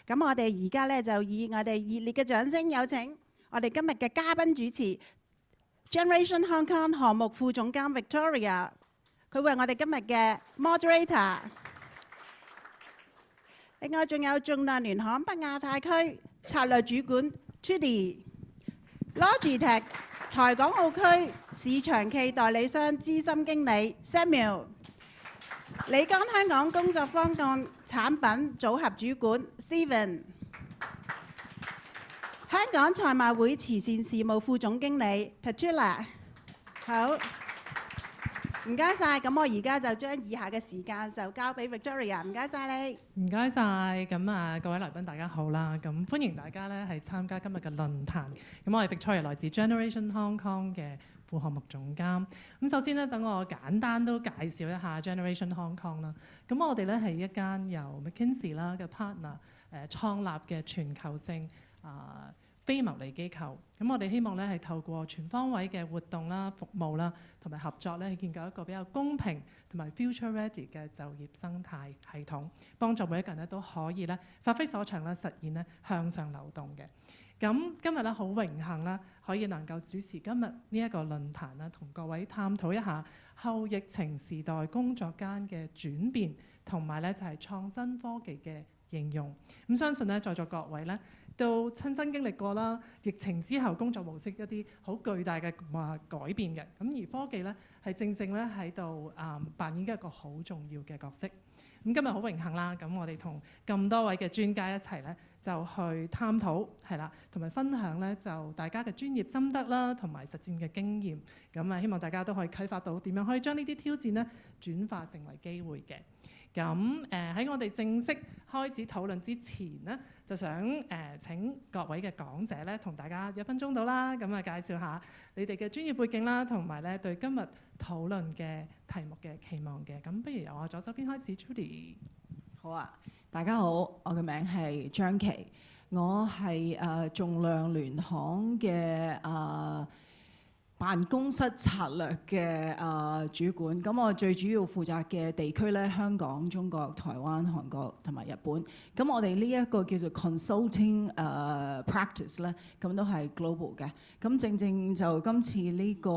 咁我哋而家咧就以我哋熱烈嘅掌聲有請我哋今日嘅嘉賓主持 Generation Hong Kong 項目副總監 Victoria， 佢為我哋今日嘅 Moderator。另外仲有仲量聯行北亞太區策略主管 Trudy、Logitech 台港澳區市場暨代理商資深經理 Samuel、李剛香港工作方案產品組合主管 Stephen、香港賽馬會慈善事務副總經理 Petula。好，唔該晒。咁我而家就將以下嘅時間就交俾 Victoria， 唔該晒你。唔該晒。咁各位來賓大家好啦，咁歡迎大家咧係參加今日嘅論壇。咁我係 Victoria， 來自 Generation Hong Kong 嘅副項目總監。咁首先咧，等我簡單都介紹一下 Generation Hong Kong 啦。咁我哋咧係一間由 McKinsey 啦嘅 partner 創立嘅全球性非牟利機構。咁我哋希望咧係透過全方位嘅活動啦、服務啦同埋合作咧，去建構一個比較公平同埋 future ready 嘅就業生態系統，幫助每一個人咧都可以咧發揮所長啦，實現咧向上流動嘅。咁今日咧好榮幸啦，可以能夠主持今日呢一個論壇啦，同各位探討一下後疫情時代工作間嘅轉變，同埋咧就係創新科技嘅應用。咁相信咧在座各位咧都親身經歷過啦，疫情之後工作模式一啲好巨大嘅改變嘅。咁而科技咧係正正咧喺度扮演一個好重要嘅角色。咁今日好榮幸啦，咁我哋同咁多位嘅專家一齊咧就去探討係啦，同埋分享咧就大家嘅專業心得啦，同埋實戰嘅經驗。咁希望大家都可以啟發到點樣可以將呢啲挑戰咧轉化成為機會嘅。咁喺我哋正式開始討論之前呢，就想請各位嘅講者咧，同大家1分鐘到啦，咁介紹下你哋嘅專業背景啦，同埋咧對今日討論嘅題目嘅期望嘅。咁不如由我左手邊開始 ，Trudy。好啊，大家好，我嘅名係張琪，我係仲量聯行嘅辦公室策略嘅主管。咁我最主要負責嘅地區咧，香港、中國、台灣、韓國同埋日本。咁我哋呢一個叫做 consulting practice 咧，咁都係 global 嘅。咁正正就今次呢個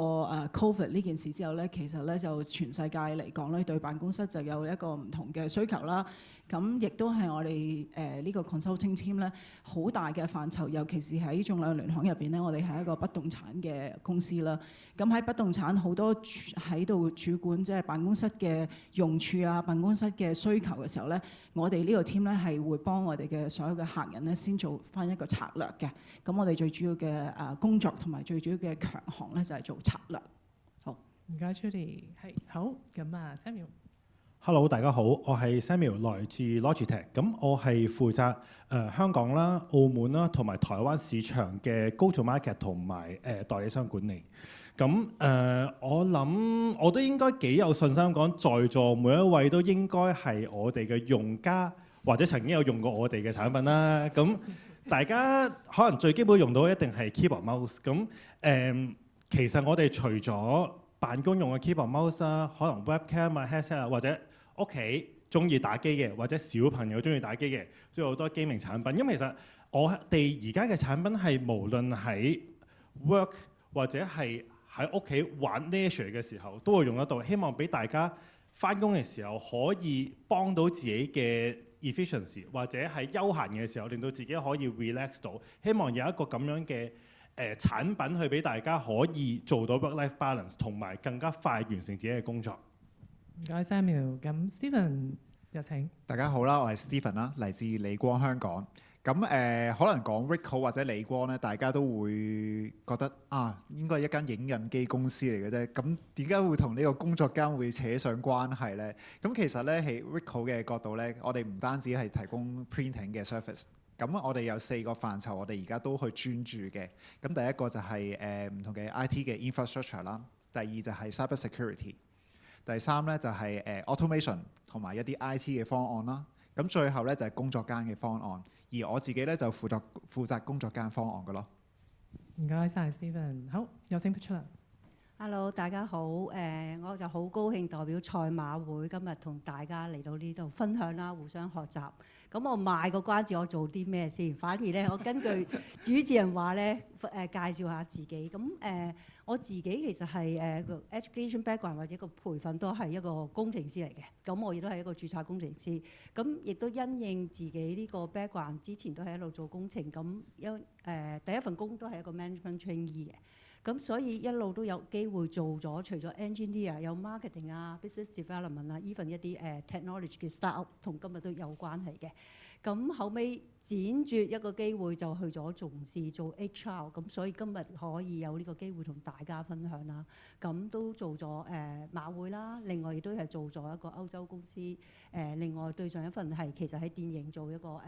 COVID 呢件事之後咧，其實咧就全世界嚟講咧，對辦公室就有一個唔同嘅需求啦。咁亦都係我哋呢個 consulting team 咧好大嘅範疇，尤其是喺仲量聯行入邊咧，我哋係一個不動產嘅公司啦。咁喺不動產好多喺度主管即係辦公室嘅用處啊、辦公室嘅需求嘅時候咧，我哋呢個 team 咧係會幫我哋嘅所有嘅客人咧先做翻一個策略嘅。咁我哋最主要嘅工作同埋最主要嘅強項咧就係做策略。好，唔該 Trudy， 係好。咁Samuel。Hello， 大家好，我係 Samuel， 來自 Logitech。咁我係負責香港啦、澳門啦同埋台灣市場嘅 Go to Market 同埋代理商管理。咁我諗我都應該幾有信心講，在座每一位都應該係我哋嘅用家，或者曾經有用過我哋嘅產品啦。咁大家可能最基本用到一定係 keyboard mouse。咁其實我哋除咗辦公用嘅 keyboard mouse 啦，可能 webcam 啊、headset 啊，或者屋企中意打機嘅，或者小朋友中意打機嘅，都有好多 gaming 產品。因為其實我哋而家嘅產品係無論喺 work 或者係喺屋企玩 leisure 嘅時候，都會用得到。希望俾大家返工嘅時候可以幫到自己嘅 efficiency， 或者喺休閒嘅時候令到自己可以 relax 到。希望有一個咁樣嘅產品去俾大家可以做到 work-life balance， 同埋更加快完成自己嘅工作。唔該 Samuel， 咁 Stephen 有請。大家好啦，我係 Stephen 啦，嚟自理光香港。咁可能講 Ricoh 或者理光咧，大家都會覺得應該係一間影印機公司嚟嘅啫。咁點解會同呢個工作間會扯上關係咧？咁其實咧喺 Ricoh 嘅角度咧，我哋唔單止係提供 printing 嘅 service。咁我哋有4個範疇，我哋而家都去專注嘅。咁第一個就係唔同嘅 IT 嘅 infrastructure 啦，第二就係 cyber security， 第三咧就係automation 同埋一啲 IT 嘅方案啦。咁最後咧就係工作間嘅方案，而我自己咧就負責工作間方案嘅咯。唔該晒 Stephen， 好，有請 Petula。Hello，大家好。我就好高興代表賽馬會今日同大家嚟到呢度分享啦，互相學習。咁我賣個關子，我做啲咩先？反而咧，我根據主持人話咧，介紹下自己。咁我自己其實係個 education background 或者個培訓都係一個工程師嚟嘅。咁我亦都係一個註冊工程師。咁亦都因應自己呢個 background，之前都係一路做工程。咁第一份工都係一個 management trainee 嘅。咁所以一路都有機會做咗，除咗 engineer 有 marketing 啊、business development 啊 ，even 一啲technology 嘅 startup 同今日都有關係嘅。咁後尾輾轉一個機會就去咗從事做 HR，咁所以今日可以有呢個機會同大家分享啦。咁都做咗馬會啦，另外亦都係做咗一個歐洲公司。另外對上一份係其實喺電影做一個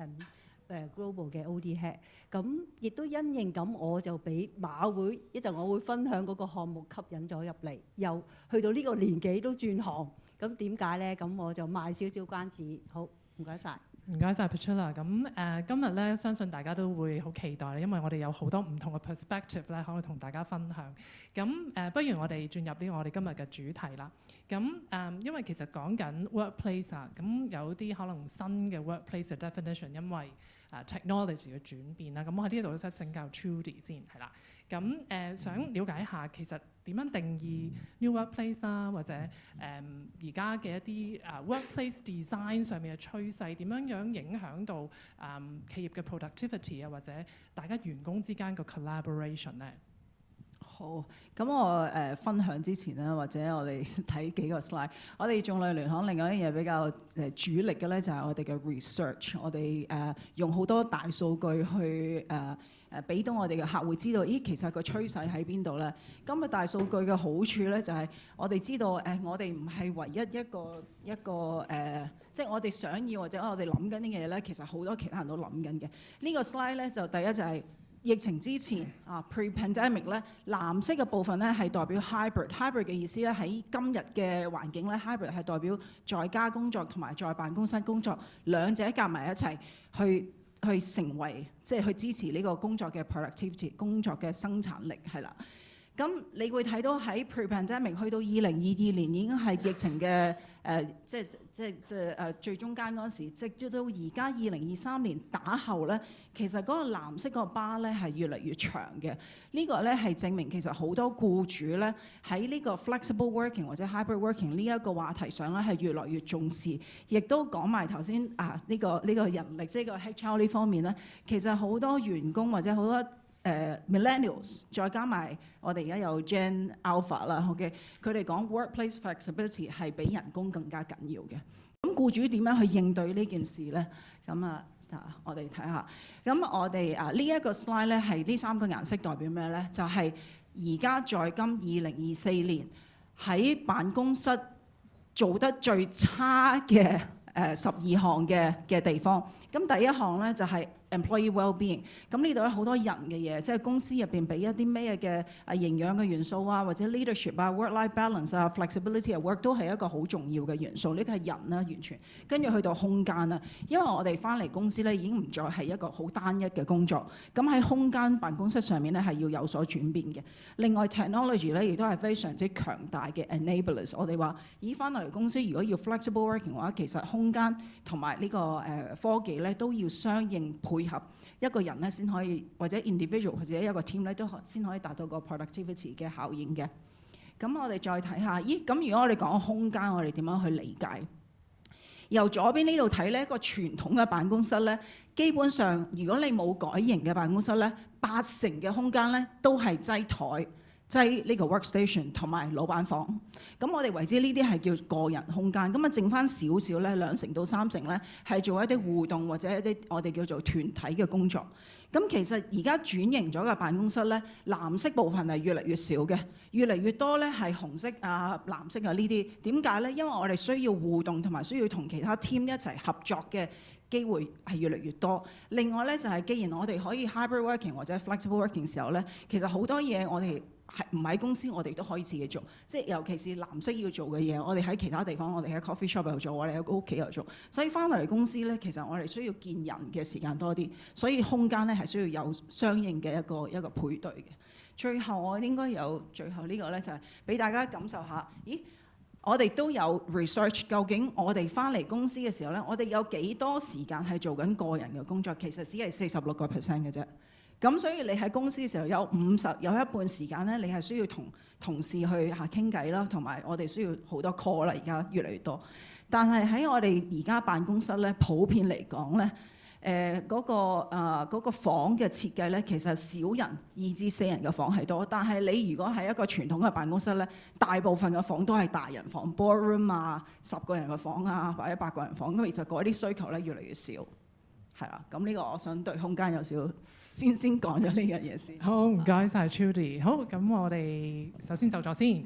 global 嘅 OD head， 咁亦都因應咁，我就俾馬會一陣，我會分享嗰個項目吸引咗入嚟，又去到呢個年紀都轉行，咁點解咧？咁我就賣少少關子。好，唔該晒。唔該晒 Petula。咁今日咧，相信大家都會好期待，因為我哋有好多唔同嘅 perspective 咧，可以同大家分享。咁不如我哋進入呢個我哋今日嘅主題啦。咁因為其實講緊 workplace 啊，咁有啲可能新嘅 workplace 嘅 definition，因為technology 嘅轉變啦。咁我喺呢度都想請教 Trudy 先，係啦。咁想了解一下，其實點樣定義 new workplace 啊，或者而家嘅一啲workplace design 上面嘅趨勢，點樣影響到企業嘅 productivity 啊，或者大家員工之間嘅 collaboration 咧？好，咁我分享之前咧，或者我哋睇幾個 slide。我哋眾類聯行另外一樣嘢比較主力嘅咧，就係我哋嘅 research。我哋用好多大數據去俾到我哋嘅客戶知道，咦，其實個趨勢喺邊度咧？咁大數據嘅好處咧，就係我哋知道我哋唔係唯一一個即係我哋想要或者我哋諗緊啲嘢咧，其實好多其他人都諗緊嘅。呢個 slide 咧就第一就係疫情之前pre-pandemic 咧，藍色嘅部分咧係代表 hybrid。hybrid 嘅意思咧，喺今日嘅環境咧 hybrid 係代表在家工作同埋在辦公室工作兩者夾埋一齊去成為即係去支持呢個工作嘅 productivity， 工作嘅生產力係啦。咁你會睇到喺 pre-pandemic 去到2022年已經係疫情嘅最中間嗰陣時，直至到而家2023年打後咧，其實嗰個藍色個 bar 咧係越嚟越長嘅。呢個咧係證明其實好多僱主咧喺呢個 flexible working 或者 hybrid working 呢一個話題上咧係越來越重視，亦都講埋頭先呢個人力即係個 HR 呢方面咧，其實好多員工或者好多millennials 再加埋我哋而家有 Gen Alpha 啦 ，OK， 佢哋講 workplace flexibility 係比人工更加緊要嘅。咁僱主點樣去應對呢件事咧？咁我哋睇下。咁我哋呢一個 slide 咧係呢3個顏色代表咩咧？就係而家在今2024年喺辦公室做得最差嘅12項嘅地方。咁第一項咧就係employee well-being， 咁呢度咧好多人嘅嘢，即係公司入邊俾一啲咩嘅營養嘅元素啊，或者 leadership 啊、work-life balance 啊、flexibility of work 都係一個好重要嘅元素。呢個係人啦，完全跟住去到空間啦，因為我哋翻嚟公司咧已經唔再係一個好單一嘅工作，咁喺空間辦公室上面咧係要有所轉變嘅。另外 technology 咧亦都係非常之強大嘅 enablers。我哋話咦翻嚟公司如果要 flexible working 嘅話，其實空間同埋呢個科技咧都要相應配合一個人咧先可以，或者 individual 或者一個 team 咧都先可以達到個 productivity 嘅效應嘅。咁我哋再睇下，咦咁如果我哋講空間，我哋點樣去理解？由左邊呢度睇咧，一個傳統嘅辦公室咧，基本上如果你冇改型嘅辦公室咧，80%嘅空間咧都係擠台。即係呢個 workstation 同埋老闆房，咁我哋為之呢啲係叫個人空間，咁剩翻少少咧2%到3%咧係做一啲互動或者一啲我哋叫做團體嘅工作。咁其實而家轉型咗嘅辦公室咧，藍色部分係越嚟越少嘅，越嚟越多咧係紅色啊、藍色啊呢啲。點解咧？因為我哋需要互動同埋需要同其他 team 一齊合作嘅機會係越嚟越多。另外咧就係既然我哋可以 hybrid working 或者 flexible working 時候咧，其實好多嘢我哋係唔喺公司，我哋都可以自己做。即係尤其是藍色要做嘅嘢，我哋喺其他地方，我哋喺 coffee shop 度做，我哋喺屋企度做。所以翻嚟公司咧，其實我哋需要見人嘅時間多啲，所以空間咧係需要有相應嘅一個配對嘅。最後我應該有最後呢個咧，就係俾大家感受下，咦？我哋都有 research， 究竟我哋翻嚟公司嘅時候咧，我哋有幾多時間係做緊個人嘅工作？其實只係46% 嘅啫。咁所以你喺公司嘅時候有一半時間咧，你係需要同同事去傾偈啦，同埋我哋需要好多 call 啦，而家越嚟越多。但係喺我哋而家辦公室咧，普遍嚟講咧。嗰個房嘅設計咧，其實少人2至4人嘅房係多，但係你如果係一個傳統嘅辦公室咧，大部分嘅房都係大人房 ，boardroom 啊，10個人嘅房啊，或者8個人房，咁其實嗰啲需求咧越嚟越少，係啦。咁呢個我想對空間有少先講咗呢樣嘢先。好，唔該晒 Trudy。好，咁我哋首先就咗先。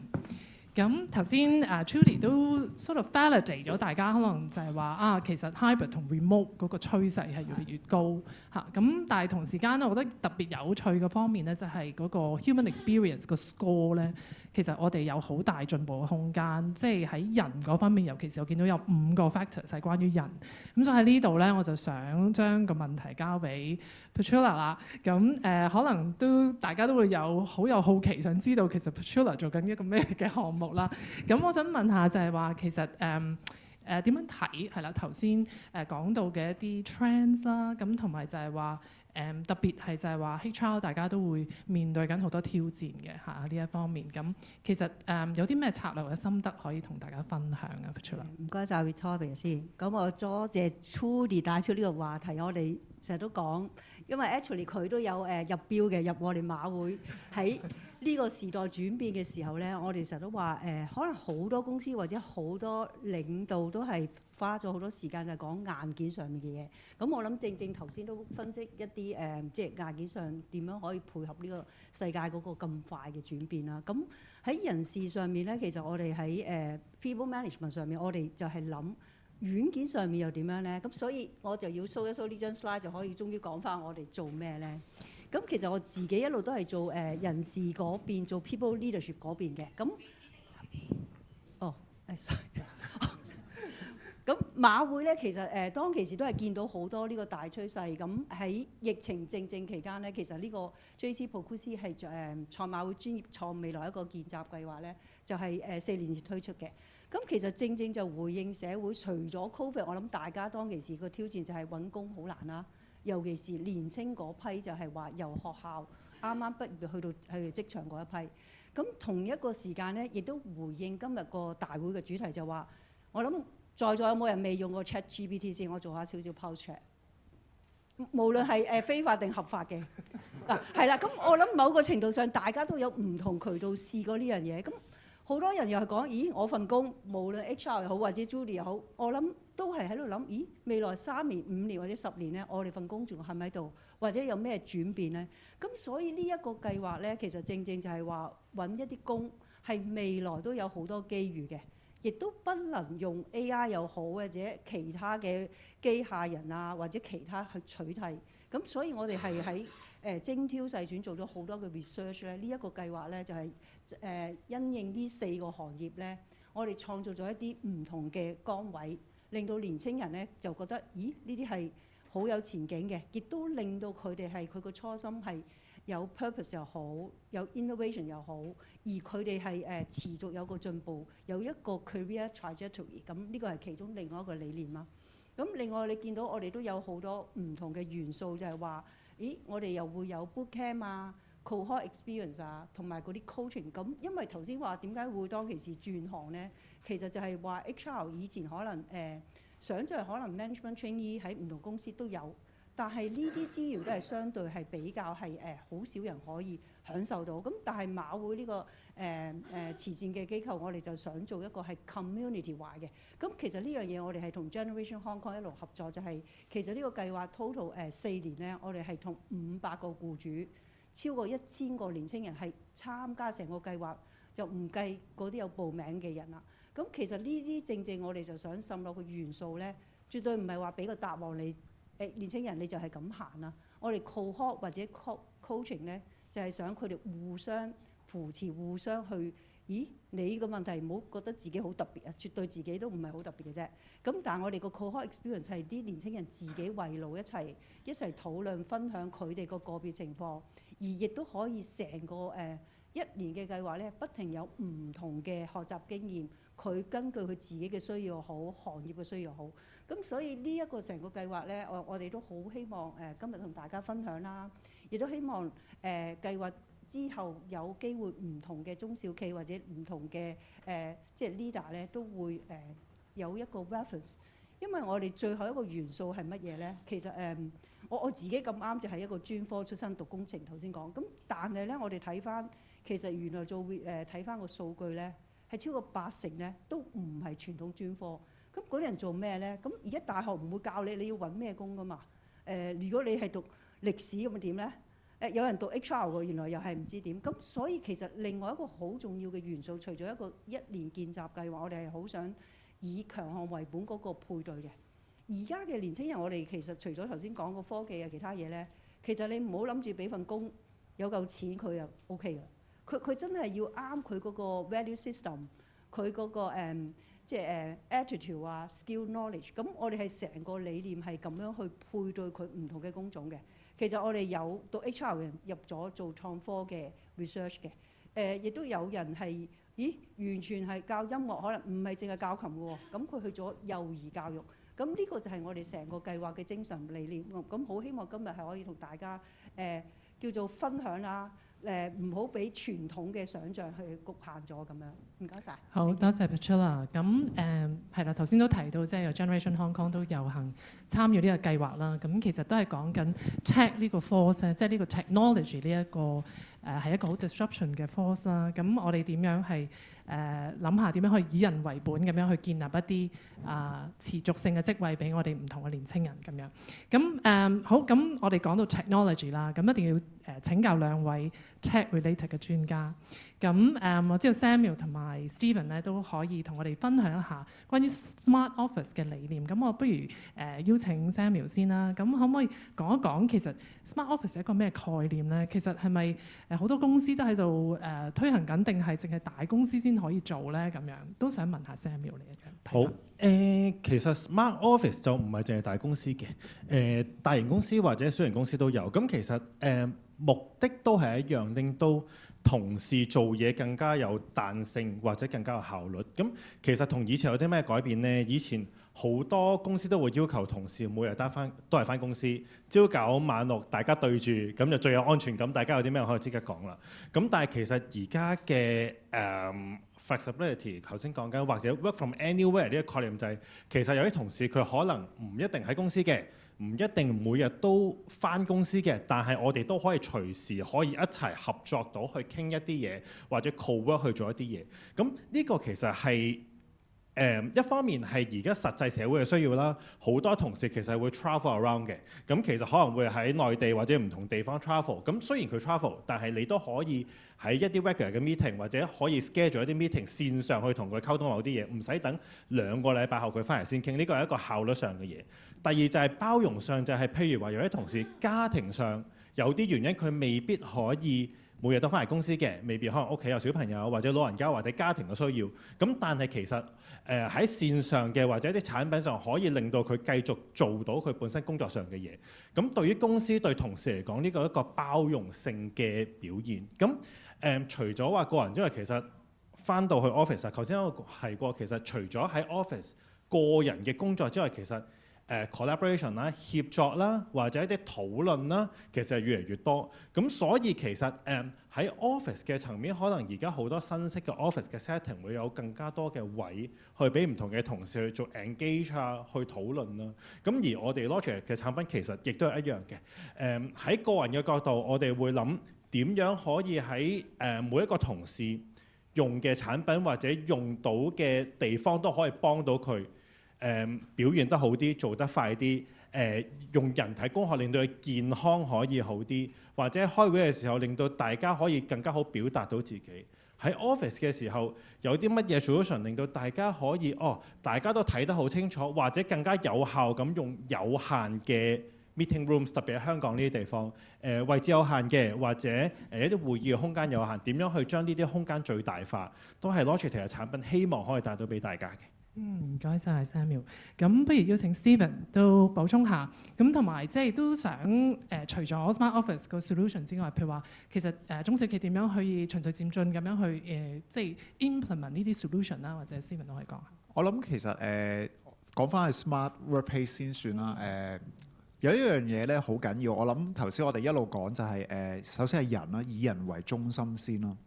咁頭先Trudy 都 sort of validate 咗大家可能就係話其實 hybrid 同 remote 嗰個趨勢係越嚟越高嚇。咁但係同時間咧，我覺得特別有趣嘅方面咧，就係嗰個 human experience 個 score 咧，其實我哋有好大進步嘅空間。即係喺人嗰方面，尤其是我見到有5個 factors 係關於人。咁所以喺呢度咧，我就想將個問題交俾 Petula 啦。咁可能都大家都會好有好奇，想知道其實 Petula 做緊一個咩嘅項目啦。咁我想問下就係話其實點樣睇係啦？頭先講到嘅一啲 trends 啦，咁同埋就係話特別係就係話 HR 大家都會面對緊好多挑戰嘅嚇呢一方面。咁其實有啲咩策略或者心得可以同大家分享啊 Petula？ 唔該晒 Victoria 先。咁我多謝 Trudy 帶出呢個話題，我哋成日都講，因為 actually 佢都有入標嘅，入我哋馬會喺呢個時代轉變嘅時候咧，我哋成日都話可能好多公司或者好多領導都係花咗好多時間就係講硬件上面嘅嘢。咁我諗正頭先都分析一啲即係硬件上點樣可以配合呢個世界嗰個咁快嘅轉變啦。咁喺人事上面咧，其實我哋喺people management 上面，我哋就係諗軟件上面又點樣咧？咁所以我就要 show 一 show 呢張 slide 就可以終於講翻我哋做咩咧。咁其實我自己一路都係做人事嗰邊，做 people leadership 嗰邊嘅。咁sorry。咁馬會咧，其實當其時都係見到好多呢個大趨勢。咁喺疫情正期間咧，其實呢個 JC Pokuse 係創馬會專業創未來一個見習計劃咧，就係4年前推出嘅。咁其實正就回應社會，除咗 Covid， 我諗大家當其時個挑戰就係揾工好難啦。尤其是年青嗰批就係話由學校啱啱畢業去職場嗰一批。咁同一個時間咧，亦都回應今日個大會嘅主題就話，我諗在座有冇人未用過 ChatGPT 先？我做下少少 pulse check。無論係非法定合法嘅嗱，係啦。咁我諗某個程度上，大家都有唔同渠道試過呢樣嘢。咁好多人又係講，咦，我份工無論 HR 又好或者 Judy 又好，我諗都係喺度諗，咦，未來3年、5年或者10年咧，我哋份工仲係咪喺度，或者有咩轉變咧？咁所以呢一個計劃咧，其實正就係話揾一啲工係未來都有好多機遇嘅，亦都不能用 AI 又好或者其他嘅機械人啊或者其他去取替。咁所以我哋係喺精挑細選做咗好多嘅 research 咧。呢一個計劃咧就係因應呢4個行業咧，我哋創造咗一啲唔同嘅崗位，令到年青人咧就覺得，咦，呢啲係好有前景嘅，亦都令到佢哋係佢個初心係有 purpose 又好，有 innovation 又好，而佢哋係持續有個進步，有一個 career trajectory。咁呢個係其中另外一個理念啦。咁另外你見到我哋都有好多唔同嘅元素，就係話，咦，我哋又會有 bootcamp 啊、cohort experience 啊，同埋嗰啲 coaching。咁因為頭先話點解會當其時轉行咧？其實就係話 HR 以前可能想像可能 management trainee 喺唔同公司都有，但係呢啲資源都係相對係比較係好少人可以享受到。咁但係馬會呢個慈善嘅機構，我哋就想做一個係 community 化嘅。咁其實呢樣嘢我哋係同 Generation Hong Kong 一路合作，就係其實呢個計劃 total 4年咧，我哋係同500個僱主，超過1000個年青人係參加成個計劃，就唔計嗰啲有報名嘅人啦。咁其實呢啲正我哋就想滲落個元素咧，絕對唔係話俾個答案你年青人你就係咁行啦。我哋 cohort 或者 coaching 咧，就係想佢哋互相扶持、互相去咦，你個問題唔好覺得自己好特別啊，絕對自己都唔係好特別嘅啫。咁但係我哋個 cohort experience 係啲年青人自己圍爐一齊討論分享佢哋個別情況，而亦都可以成個一年嘅計劃咧，不停有唔同嘅學習經驗，佢根據佢自己嘅需要好，行業嘅需要好。咁所以呢一個成個計劃咧，我哋都好希望今日同大家分享啦，亦都希望計劃之後有機會唔同嘅中小企或者唔同嘅即係 leader 咧，都會有一個 reference。因為我哋最後一個元素係乜嘢咧？其實我自己咁啱就係一個專科出身讀工程，頭先講。咁但係咧，我哋睇翻其實原來做睇翻個數據咧，係超過80%咧都唔係傳統專科。咁嗰啲人做咩咧？咁而家大學唔會教你要揾咩工噶嘛？如果你係讀歷史咁點咧？有人讀 HR 喎，原來又係唔知點。咁所以其實另外一個好重要嘅元素，除咗一個1年見習計劃，我哋係好想以強項為本嗰個配對嘅。而家嘅年輕人，我哋其實除咗頭先講個科技啊，其他嘢咧，其實你唔好諗住俾份工有夠錢佢就 OK 嘅。佢真係要啱佢嗰個 value system， 佢嗰個即係attitude 啊 skill knowledge。咁我哋係成個理念係咁樣去配對佢唔同嘅工種嘅。其實我哋有讀 HR 嘅人入咗做創科嘅 research 嘅，亦都有人係完全係教音樂，可能唔係淨係教琴嘅喎。咁佢去咗幼兒教育。咁呢個就係我哋成個計劃嘅精神理念。咁好希望今日係可以同大家叫做分享啦。唔好俾傳統嘅想像去局限咗咁樣。唔該晒。好多謝 Petula。咁係啦，頭先都提到即係有 Generation Hong Kong 都有幸參與呢個計劃啦。咁其實都係講緊 tech 呢個 force 即係呢個 technology 呢一個係一個好 disruption 嘅 force 啦。咁我哋點樣係諗下點樣去以人為本咁樣去建立一啲持續性嘅職位俾我哋唔同嘅年青人咁樣。咁好，咁我哋講到 technology 啦，咁一定要請教兩位 tech related 嘅專家。咁我知道 Samuel 同埋 Stephen 咧都可以同我哋分享一下關於 Smart Office 嘅理念。咁我不如邀請 Samuel 先啦。咁可唔可以講一講其實 Smart Office 係一個咩概念咧？其實係咪好多公司都喺度推行緊，定係淨係大公司先可以做咧？咁樣都想問下 Samuel 你一樣。好，其實 Smart Office 就唔係淨係大公司嘅，大型公司或者小型公司都有。咁其實目的都係一樣，令到同事做嘢更加有彈性或者更加有效率。咁其實同以前有啲咩改變呢？以前好多公司都會要求同事每日都係翻公司，朝九晚六，大家對住，咁就最有安全感。大家有啲咩可以即刻講啦。咁但係其實而家嘅flexibility 頭先講緊，或者 work from anywhere 呢個概念就係，其實有啲同事佢可能唔一定喺公司嘅，唔一定每日都翻公司嘅，但係我哋都可以隨時可以一齊合作到去傾一啲嘢，或者 co-work 去做一啲嘢。咁呢個其實係一方面係而家實際社會嘅需要啦，好多同事其實會 travel around 嘅，咁其實可能會喺內地或者唔同地方 travel。咁雖然佢 travel，但係你都可以喺一啲 regular 嘅 meeting 或者可以 schedule 一啲 meeting 線上去同佢溝通某啲嘢，唔使等2個禮拜後佢翻嚟先傾。呢個係一個效率上嘅嘢。第二就係包容上，就係譬如話有啲同事家庭上有啲原因佢未必可以每日都翻嚟公司嘅，未必可能屋企有小朋友或者老人家或者家庭嘅需要。咁但係其實喺線上嘅或者啲產品上可以令到佢繼續做到佢本身工作上嘅嘢。咁對於公司對同事嚟講，呢個係一個包容性嘅表現。咁除咗話個人之外，其實翻到去 office 頭先我提過，其實除咗喺 office 個人嘅工作之外，其實collaboration 啦、協作啦，或者一啲討論啦，其實係越嚟越多。咁所以其實喺 office 嘅層面，可能而家好多新式嘅 office 嘅 setting 會有更加多嘅位去俾唔同嘅同事去做 engage 啊，去討論啦。咁而我哋 Logitech 嘅產品其實亦都係一樣嘅。喺個人嘅角度，我哋會諗點樣可以喺每一個同事用嘅產品或者用到嘅地方都可以幫到佢。表現得好啲，做得快啲，用人體工學令到佢健康可以好啲，或者開會嘅時候令到大家可以更加好表達到自己。喺 office 嘅時候有啲乜嘢 solution 令到大家可以大家都睇得好清楚，或者更加有效咁用有限嘅 meeting rooms， 特別係香港呢啲地方，位置有限嘅，或者一啲會議嘅空間有限，點樣去將呢啲空間最大化，都係 Logitech 嘅產品，希望可以帶到俾大家嘅。唔該晒 Samuel。咁不如邀請 Stephen 都補充下，咁同埋即係都想除咗 Smart Office 個 solution 之外，譬如話其實中小企點樣可以循序漸進咁樣去即係 implement 呢啲 solution 啦，或者 Stephen 都可以講下。我諗其實講翻去 Smart Workplace 先算啦。有一樣嘢咧好緊要，我諗頭先我哋一路講就係首先係人啦，以人為中心先咯。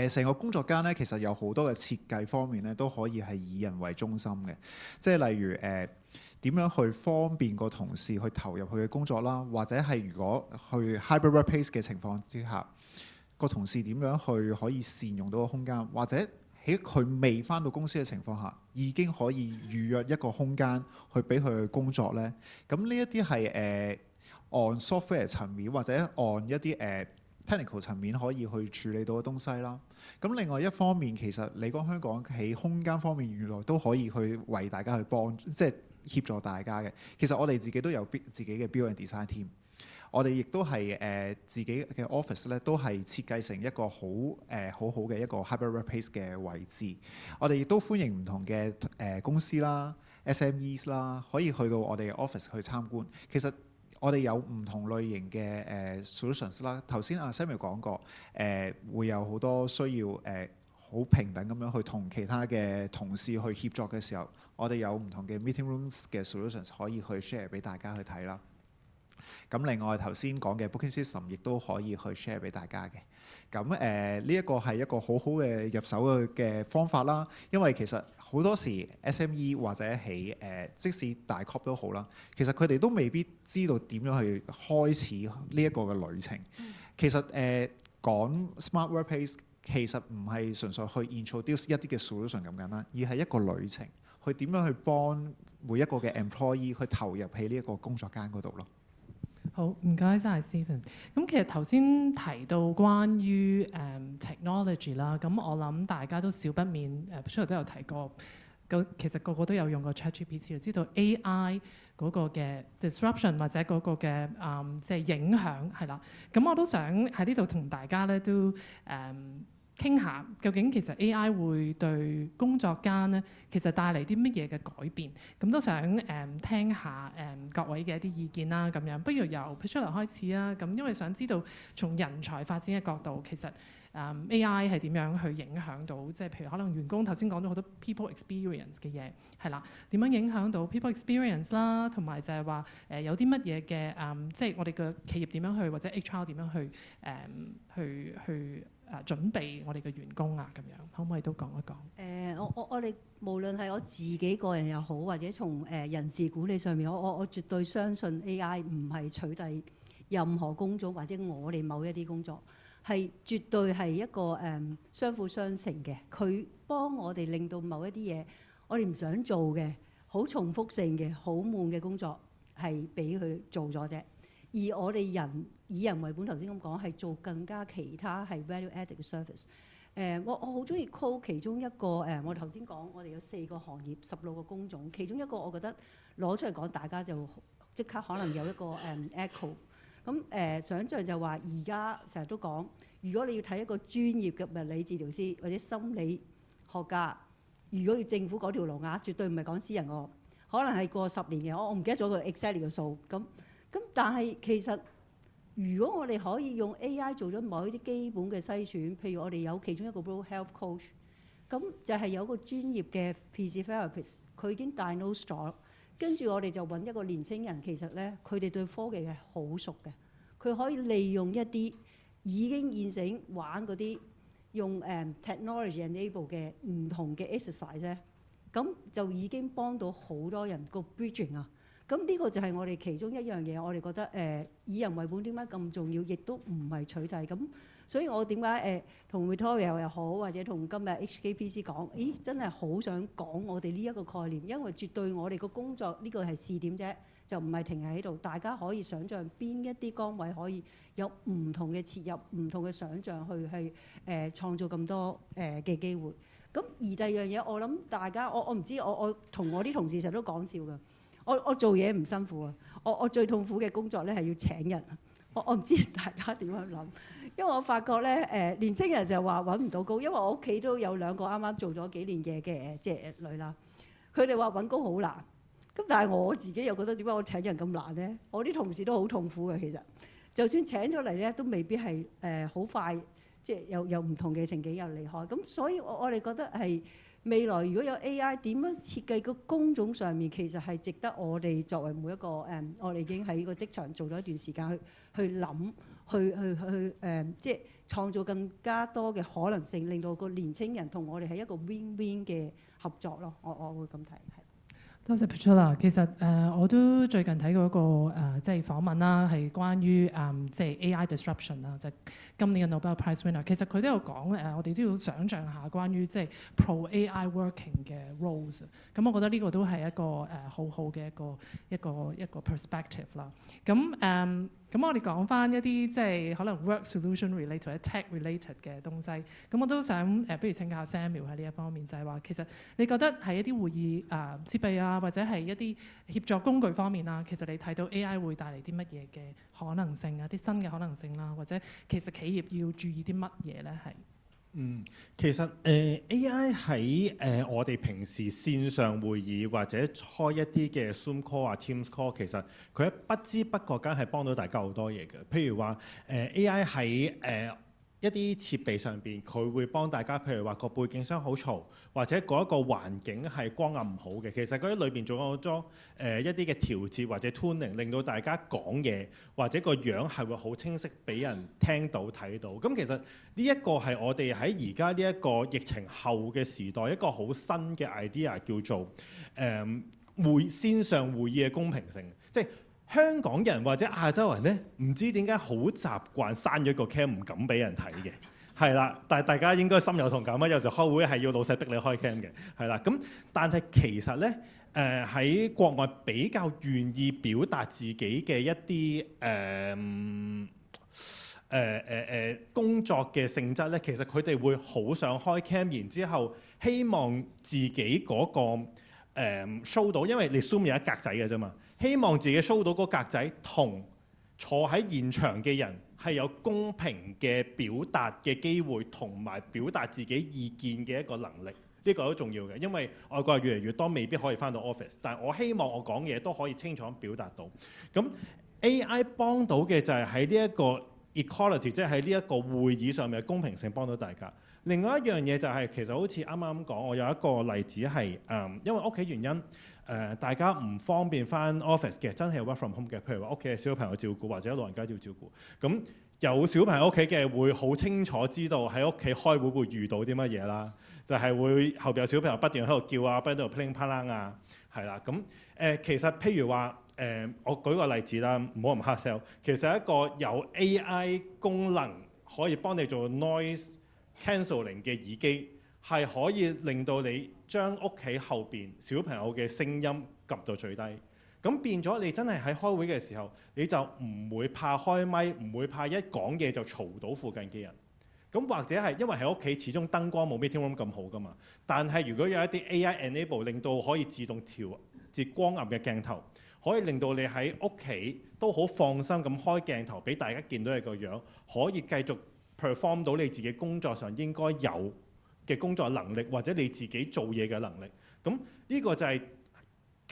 成個工作間咧，其實有好多嘅設計方面咧，都可以係以人為中心嘅。即係例如點樣去方便個同事去投入佢嘅工作啦，或者係如果去 hybrid workplace 嘅情況之下，個同事點樣去可以善用到個空間，或者喺佢未返到公司嘅情況下，已經可以預約一個空間去俾佢去工作咧。咁呢一啲係按 software 層面或者按一啲technical 層面可以去處理到嘅東西啦。咁另外一方面，其實你講香港喺空間方面，原來都可以去為大家去幫，即係協助大家嘅。其實我哋自己都有自己嘅 build and design team， 我哋亦都係自己嘅 office 咧，都係設計成一個好好嘅一個 hybrid workplace 嘅位置。我哋亦都歡迎唔同嘅公司啦、SMEs 啦，可以去到我哋嘅 office 去參觀。其實我哋有唔同類型嘅solutions 啦。頭先阿 Samuel 講過，會有好多需要好平等咁樣去同其他嘅同事去協作嘅時候，我哋有唔同嘅 meeting rooms 嘅 solutions 可以去 share 俾大家去睇啦。咁另外頭先講嘅 booking system 亦都可以去 share 俾大家嘅。咁呢一個係一個好好嘅入手嘅方法啦。因為其實好多時 SME 或者喺即使大 corp 都好啦，其實佢哋都未必知道點樣去開始呢一個嘅旅程。其實講 Smart Workplace 其實唔係純粹去 introduce 一啲嘅 solution 咁簡單，而係一個旅程，去點樣去幫每一個嘅 employee 去投入喺呢一個工作間嗰度咯。好，唔該晒 Stephen。咁其實頭先提到關於technology 啦，咁我諗大家都少不免出嚟都有提過。其實個個都有用過 ChatGPT， 就知道 AI 嗰個嘅 disruption 或者嗰個嘅即係影響係啦。咁我都想喺呢度同大家咧都傾下，究竟其實 AI 會對工作間咧其實帶嚟啲乜嘢嘅改變？咁都想聽下各位嘅一啲意見啦。咁樣不如由 Petronella 開始啊。咁因為想知道從人才發展嘅角度，其實AI 係點樣去影響到，即係譬如可能員工頭先講咗好多 people experience 嘅嘢，係啦，點樣影響到 people experience 啦，同埋就係話有啲乜嘢嘅即係我哋嘅企業點樣去，或者 HR 點樣去準備我哋嘅員工啊，咁樣可唔可以都講一講？我哋無論係我自己個人又好，或者從人事管理上面，我絕對相信 AI 唔係取締任何工種或者我哋某一啲工作。係絕對係一個相輔相成嘅，佢幫我哋令到某一啲嘢，我哋唔想做嘅，好重複性嘅、好悶嘅工作，係俾佢做咗啫。而我哋以人為本，頭先咁講係做更加其他係 value added 嘅 service。我好中意 call 其中一個我頭先講，我哋有4個行業、16個工種，其中一個我覺得攞出嚟講，大家就即刻可能有一個echo。咁想像就話，而家成日都講，如果你要睇一個專業嘅物理治療師或者心理學家，如果要政府嗰條龍啊，絕對唔係講私人喎，可能係過10年嘅，我唔記得咗個 exactly 嘅數。咁但係其實，如果我哋可以用 AI 做咗某一啲基本嘅篩選，譬如我哋有其中一個 role health coach，咁就係有個專業嘅 physiotherapist， 佢已經 diagnose 咗。跟住我哋就揾一個年青人，其實咧佢哋對科技係好熟嘅，佢可以利用一啲已經現成玩嗰啲用technology enable 嘅唔同嘅 exercise 咧，咁就已經幫到好多人個 bridging 啊。咁呢個就係我哋其中一樣嘢，我哋覺得以人為本點解咁重要，亦都唔係取締咁。所以我點解同 Victoria 又好，或者同今日 HKPC 講，咦真係好想講我哋呢一個概念，因為絕對我哋個工作呢個係試點啫，就唔係停喺度。大家可以想像邊一啲崗位可以有唔同嘅切入、唔同嘅想像去創造咁多嘅機會。咁而第二樣嘢，我諗大家我唔知我同我啲同事成日都講笑㗎。我做嘢唔辛苦啊，我最痛苦嘅工作咧係要請人。我唔知大家點樣諗，因為我發覺咧年青人就話揾唔到工，因為我屋企都有2個啱啱做咗幾年嘢嘅即係女啦，佢哋話揾工好難。咁但係我自己又覺得點解我請人咁難咧？我啲同事都好痛苦嘅，其實就算請咗嚟咧，都未必係好快，即係有唔同嘅情景又離開。咁所以我哋覺得係未來如果有 AI 點樣設計個工種上面，其實係值得我哋作為每一個我哋已經喺個職場做咗一段時間去諗，去即係創造更加多嘅可能性，令到個年青人同我哋係一個 win-win 嘅合作咯。我會咁睇係。多謝 Petula。其實我都最近睇過一個即係訪問啦，係關於即係 AI disruption 啦，就係今年嘅 Nobel Prize winner。其實佢都有講我哋都要想像下關於即係 pro AI working 嘅 roles。咁我覺得呢個都係一個好好嘅一個 perspective 啦。咁我哋講翻一啲即係可能 work solution related 或者 tech related 嘅東西。咁我都想不如請教 Samuel 喺呢一方面，就係話其實你覺得喺一啲會議設備啊，或者係一啲協作工具方面啊，其實你睇到 AI 會帶嚟啲乜嘢嘅可能性啊，啲新嘅可能性啦，或者其實企業要注意啲乜嘢咧？係其實AI 喺我哋平時線上會議或者開一啲嘅 Zoom call 啊、Teams call，其實佢喺不知不覺間係幫到大家好多嘢嘅。譬如話AI 喺一啲設備上邊，佢會幫大家，譬如話個背景聲好嘈，或者嗰一個環境係光暗唔好嘅。其實佢喺裏邊做咗好多一啲嘅調節或者 tuning，令到大家講嘢或者個樣係會好清晰，俾人聽到睇到。咁其實呢一個係我哋喺而家呢一個疫情後嘅時代一個好新嘅 idea， 叫做線上會議嘅公平性，即係。香港人或者亞洲人咧，唔知點解好習慣閂咗個 cam 唔敢俾人睇嘅，係啦。但係大家應該心有同感啊，有時開會係要老細逼你開 cam 嘅，係啦。咁但係其實咧，喺國外比較願意表達自己嘅一啲工作嘅性質咧，其實佢哋會好想開 cam， 然之後希望自己嗰個show 到，因為你 Zoom 有一格仔嘅啫嘛。希望自己 show 到嗰格仔同坐喺現場嘅人係有公平嘅表達嘅機會，同埋表達自己意見嘅一個能力，呢個都重要嘅。因為外國越嚟越多未必可以返到 office， 但係我希望我講嘢都可以清楚咁表達到。咁 AI 幫到嘅就係喺呢一個 equality， 即係喺呢一個會議上面嘅公平性幫到大家。另外一樣嘢就係其實好似啱啱講，我有一個例子係因為屋企原因。大家唔方便返 office 嘅，真係 work from home 嘅。譬如話屋企嘅小朋友照顧，或者老人家要照顧。咁有小朋友屋企嘅會好清楚知道喺屋企開會會遇到啲乜嘢啦，就係會後邊有小朋友不斷喺度叫啊，不斷喺度 pling plang 啊，係啦。咁其實譬如話我舉個例子啦，唔好咁 hard sell。其實一個有 AI 功能可以幫你做 noise cancelling 嘅耳機。係可以令到你將屋企後邊小朋友嘅聲音撳到最低，咁變咗你真係喺開會嘅時候，你就唔會怕開咪，唔會怕一講嘢就嘈到附近嘅人。咁或者係因為喺屋企始終燈光冇 meeting room 咁好㗎嘛，但係如果有一啲 AI enable 令到可以自動調節光暗嘅鏡頭，可以令到你喺屋企都好放心咁開鏡頭俾大家見到你個樣，可以繼續 perform 到你自己工作上應該有嘅工作能力，或者你自己做嘢嘅能力。咁呢個就係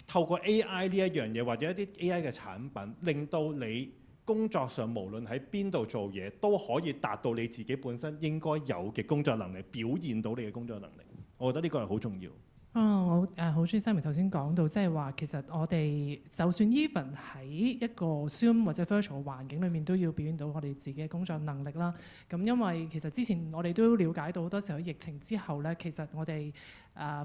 透過 AI 呢一樣嘢，或者一啲 AI 嘅產品，令到你工作上無論喺邊度做嘢，都可以達到你自己本身應該有嘅工作能力，表現到你嘅工作能力。我覺得呢個係好重要。我好中意 Sammy 頭先講到，即係話其實我哋就算 even 喺一個 Zoom 或者 virtual 環境裏面，都要表現到我哋自己嘅工作能力啦。咁因為其實之前我哋都了解到好多時候疫情之後咧，其實我哋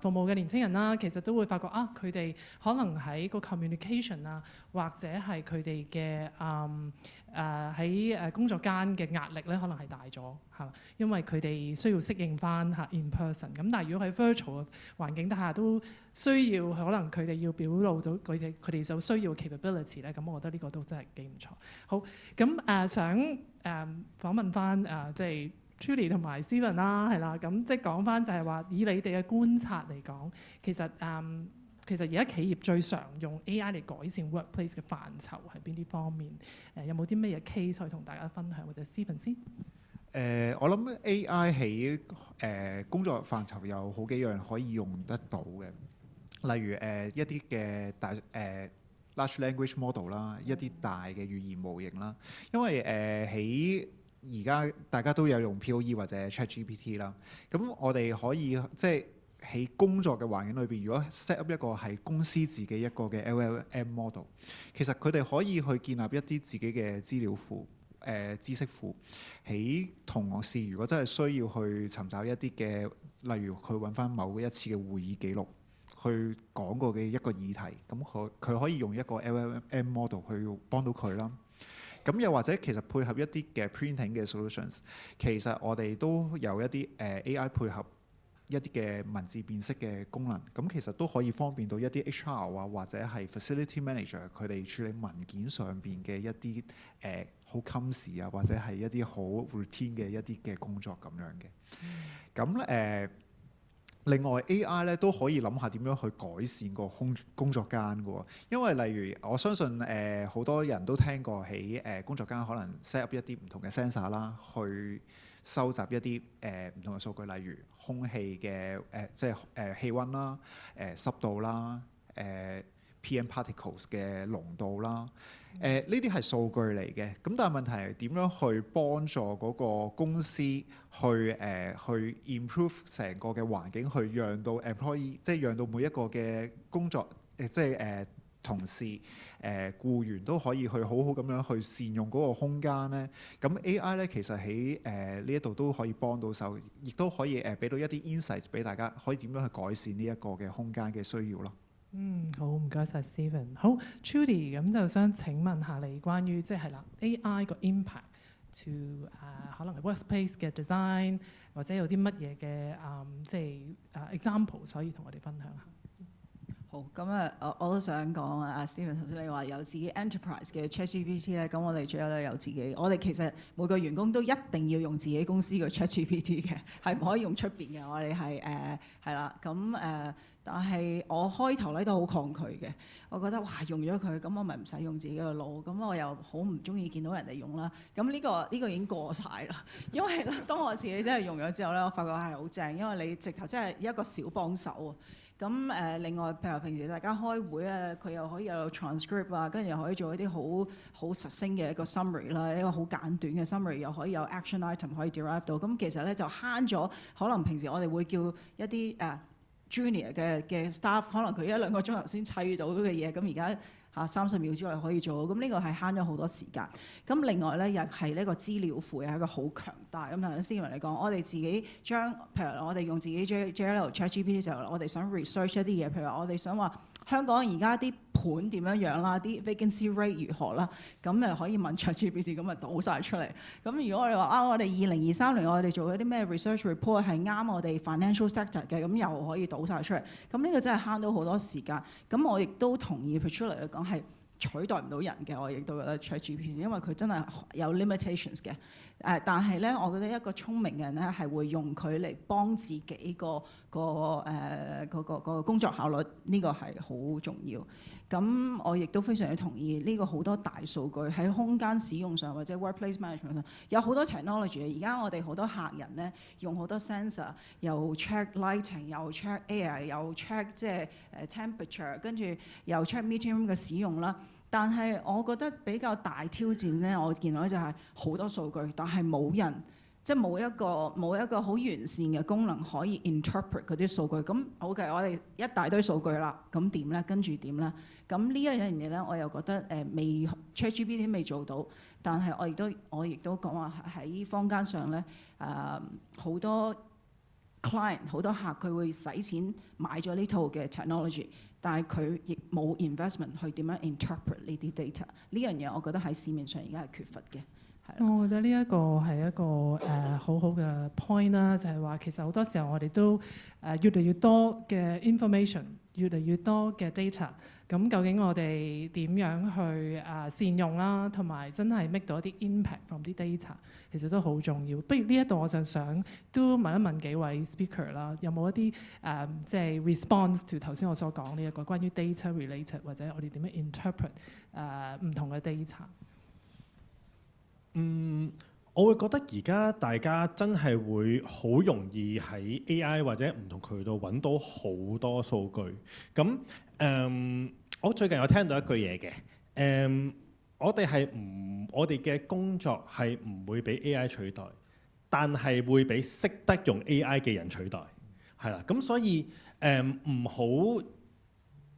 服務嘅年輕人啦，其實都會發覺佢哋可能喺個 communication 啊，或者係佢哋嘅喺工作間嘅壓力咧，可能係大咗嚇，因為佢哋需要適應翻嚇 in person。咁但係如果喺 virtual 嘅環境底下，都需要可能佢哋要表露到佢哋所需要嘅 capability 咧。咁我覺得呢個都真係幾唔錯。好，咁想訪問翻即係 Trudy 同埋 Stephen 啦，係啦。咁即係講翻就係話，以你哋嘅觀察嚟講，其實其實而家企業最常用 AI 嚟改善 workplace 嘅範疇係邊啲方面？有冇啲咩嘢 case 可以同大家分享，或者 Stephen 先？我諗 AI 喺工作範疇有好幾樣可以用得到嘅，例如一啲嘅large language model 啦，一啲大嘅語言模型啦。因為喺而家大家都有用 POE 或者 ChatGPT 啦，咁我哋可以即係喺工作嘅環境裏邊，如果 set up 一個係公司自己一個嘅 LLM model， 其實佢哋可以去建立一啲自己嘅資料庫。知識庫，喺同事如果真係需要去尋找一啲嘅，例如佢揾翻某一次嘅會議記錄，去講過嘅一個議題，咁佢可以用一個 LLM model 去幫到佢啦。咁又或者其實配合一啲嘅 printing 嘅 solutions， 其實我哋都有一啲AI 配合一啲嘅文字辨識嘅功能，咁其實都可以方便到一啲 HR 啊，或者係 facility manager 佢哋處理文件上邊嘅一啲好襟時啊，或者係一啲好 routine 嘅一啲嘅工作咁樣嘅。咁另外 AI 咧都可以諗下點樣去改善個工作間嘅喎，因為例如我相信好多人都聽過喺工作間可能 set up 一啲唔同嘅 sensor 啦，去收集一啲唔同嘅數據，例如空氣嘅即係氣温啦、濕度啦、PM particles 嘅濃度啦，呢啲係數據嚟嘅。咁但係問題係點樣去幫助嗰個公司去 improve 成個嘅環境，去讓到 employee， 即係讓到每一個嘅工作即係同事僱員都可以去好好咁樣去善用嗰個空間咧。咁 AI 咧其實喺呢一度都可以幫到手，亦都可以俾到一啲 insights 俾大家，可以點樣去改善呢一個嘅空間嘅需要咯。好，唔該晒 Stephen。好 Judy， 咁就想請問下你關於即係啦 AI 個 impact to 可能係 workplace 嘅 design， 或者有啲乜嘢嘅即係example 可以同我哋分享下。好，咁我都想講啊 Stephen 頭先你話有自己 enterprise 嘅 ChatGPT 咧，咁我哋最後咧有自己，我哋其實每個員工都一定要用自己公司嘅 ChatGPT 嘅，係唔可以用出邊嘅。我哋係啦，咁但係我開頭咧都好抗拒嘅，我覺得哇用咗佢，咁我咪唔使用自己嘅腦，咁我又好唔中意見到人哋用啦。咁呢個已經過晒啦，因為咧當我自己真係用咗之後咧，我發覺係好正，因為你直頭真係一個小幫手啊。咁另外譬如平時大家開會啊，佢又可以有 transcript 啊，跟住又可以做一啲好實聲嘅一個 summary 啦，一個好簡短嘅 summary，又可以有 action item 可以 derive 到。咁其實咧就慳咗，可能平時我哋會叫一啲junior 嘅 staff， 可能佢1-2個鐘頭先砌到嘅嘢，咁而家30秒之內可以做到，咁呢個係慳咗好多時間。咁另外咧，又係呢個資料庫又係一個好強大。咁頭先 Stephen 嚟講，我哋自己將譬如我哋用自己 JLL ChatGPT 嘅時候，我哋想 research 一啲嘢，譬如話我哋想話香港而家啲盤點樣樣啦，啲 vacancy rate 如何啦，咁可以問 ChatGPT， 咁倒晒出嚟。咁如果我哋話我哋2023年我哋做一啲咩 research report 係啱我哋 financial sector 嘅，咁又可以倒晒出嚟。咁呢個真係慳到好多時間。咁我亦都同意佢出嚟嚟講係取代唔到人嘅，我亦都覺得 ChatGPT， 因為佢真係有 limitations 嘅。但係咧，我覺得一個聰明嘅人咧係會用佢嚟幫自己個工作效率，呢個係好重要。咁我亦都非常之同意呢個好多大數據喺空間使用上或者 workplace management 上有好多 technology。而家我哋好多客人咧用好多 sensor， 又 check lighting， 又 check air， 又 check 即係temperature， 跟住又 check meeting room 嘅使用啦。但係我覺得比較大挑戰咧，我見到就係好多數據，但係冇人即係冇一個好完善嘅功能可以 interpret 嗰啲數據。咁好嘅，我哋一大堆數據啦，咁點咧？跟住點咧？咁呢一樣嘢咧，我又覺得未 ChatGPT 未做到，但係我亦都講話喺坊間上咧，好多 client 好多客佢會使錢買咗呢套嘅 technology。但係佢亦冇 investment 去點樣 interpret 呢啲 data， 呢樣嘢我覺得喺市面上而家係缺乏嘅。我覺得呢一個係一個好好嘅 point 啦，就係話其實好多時候我哋都越嚟越多嘅 information，越嚟越多嘅 data，咁究竟我哋點樣去善用啦，同埋真係 make 到一啲 impact from 啲 data，其實都好重要。不如呢一度我就想都問一問幾位 speaker 啦，有冇一啲即係 response to 頭先我所講呢一個關於 data related 或者我哋點樣 interpret 唔同嘅 data？我會覺得而家大家真係會好容易喺 AI 或者唔同渠道揾到好多數據。咁我最近有聽到一句嘢嘅，我哋嘅工作係唔會俾 AI 取代，但係會俾識得用 AI 嘅人取代，係啦。咁所以唔好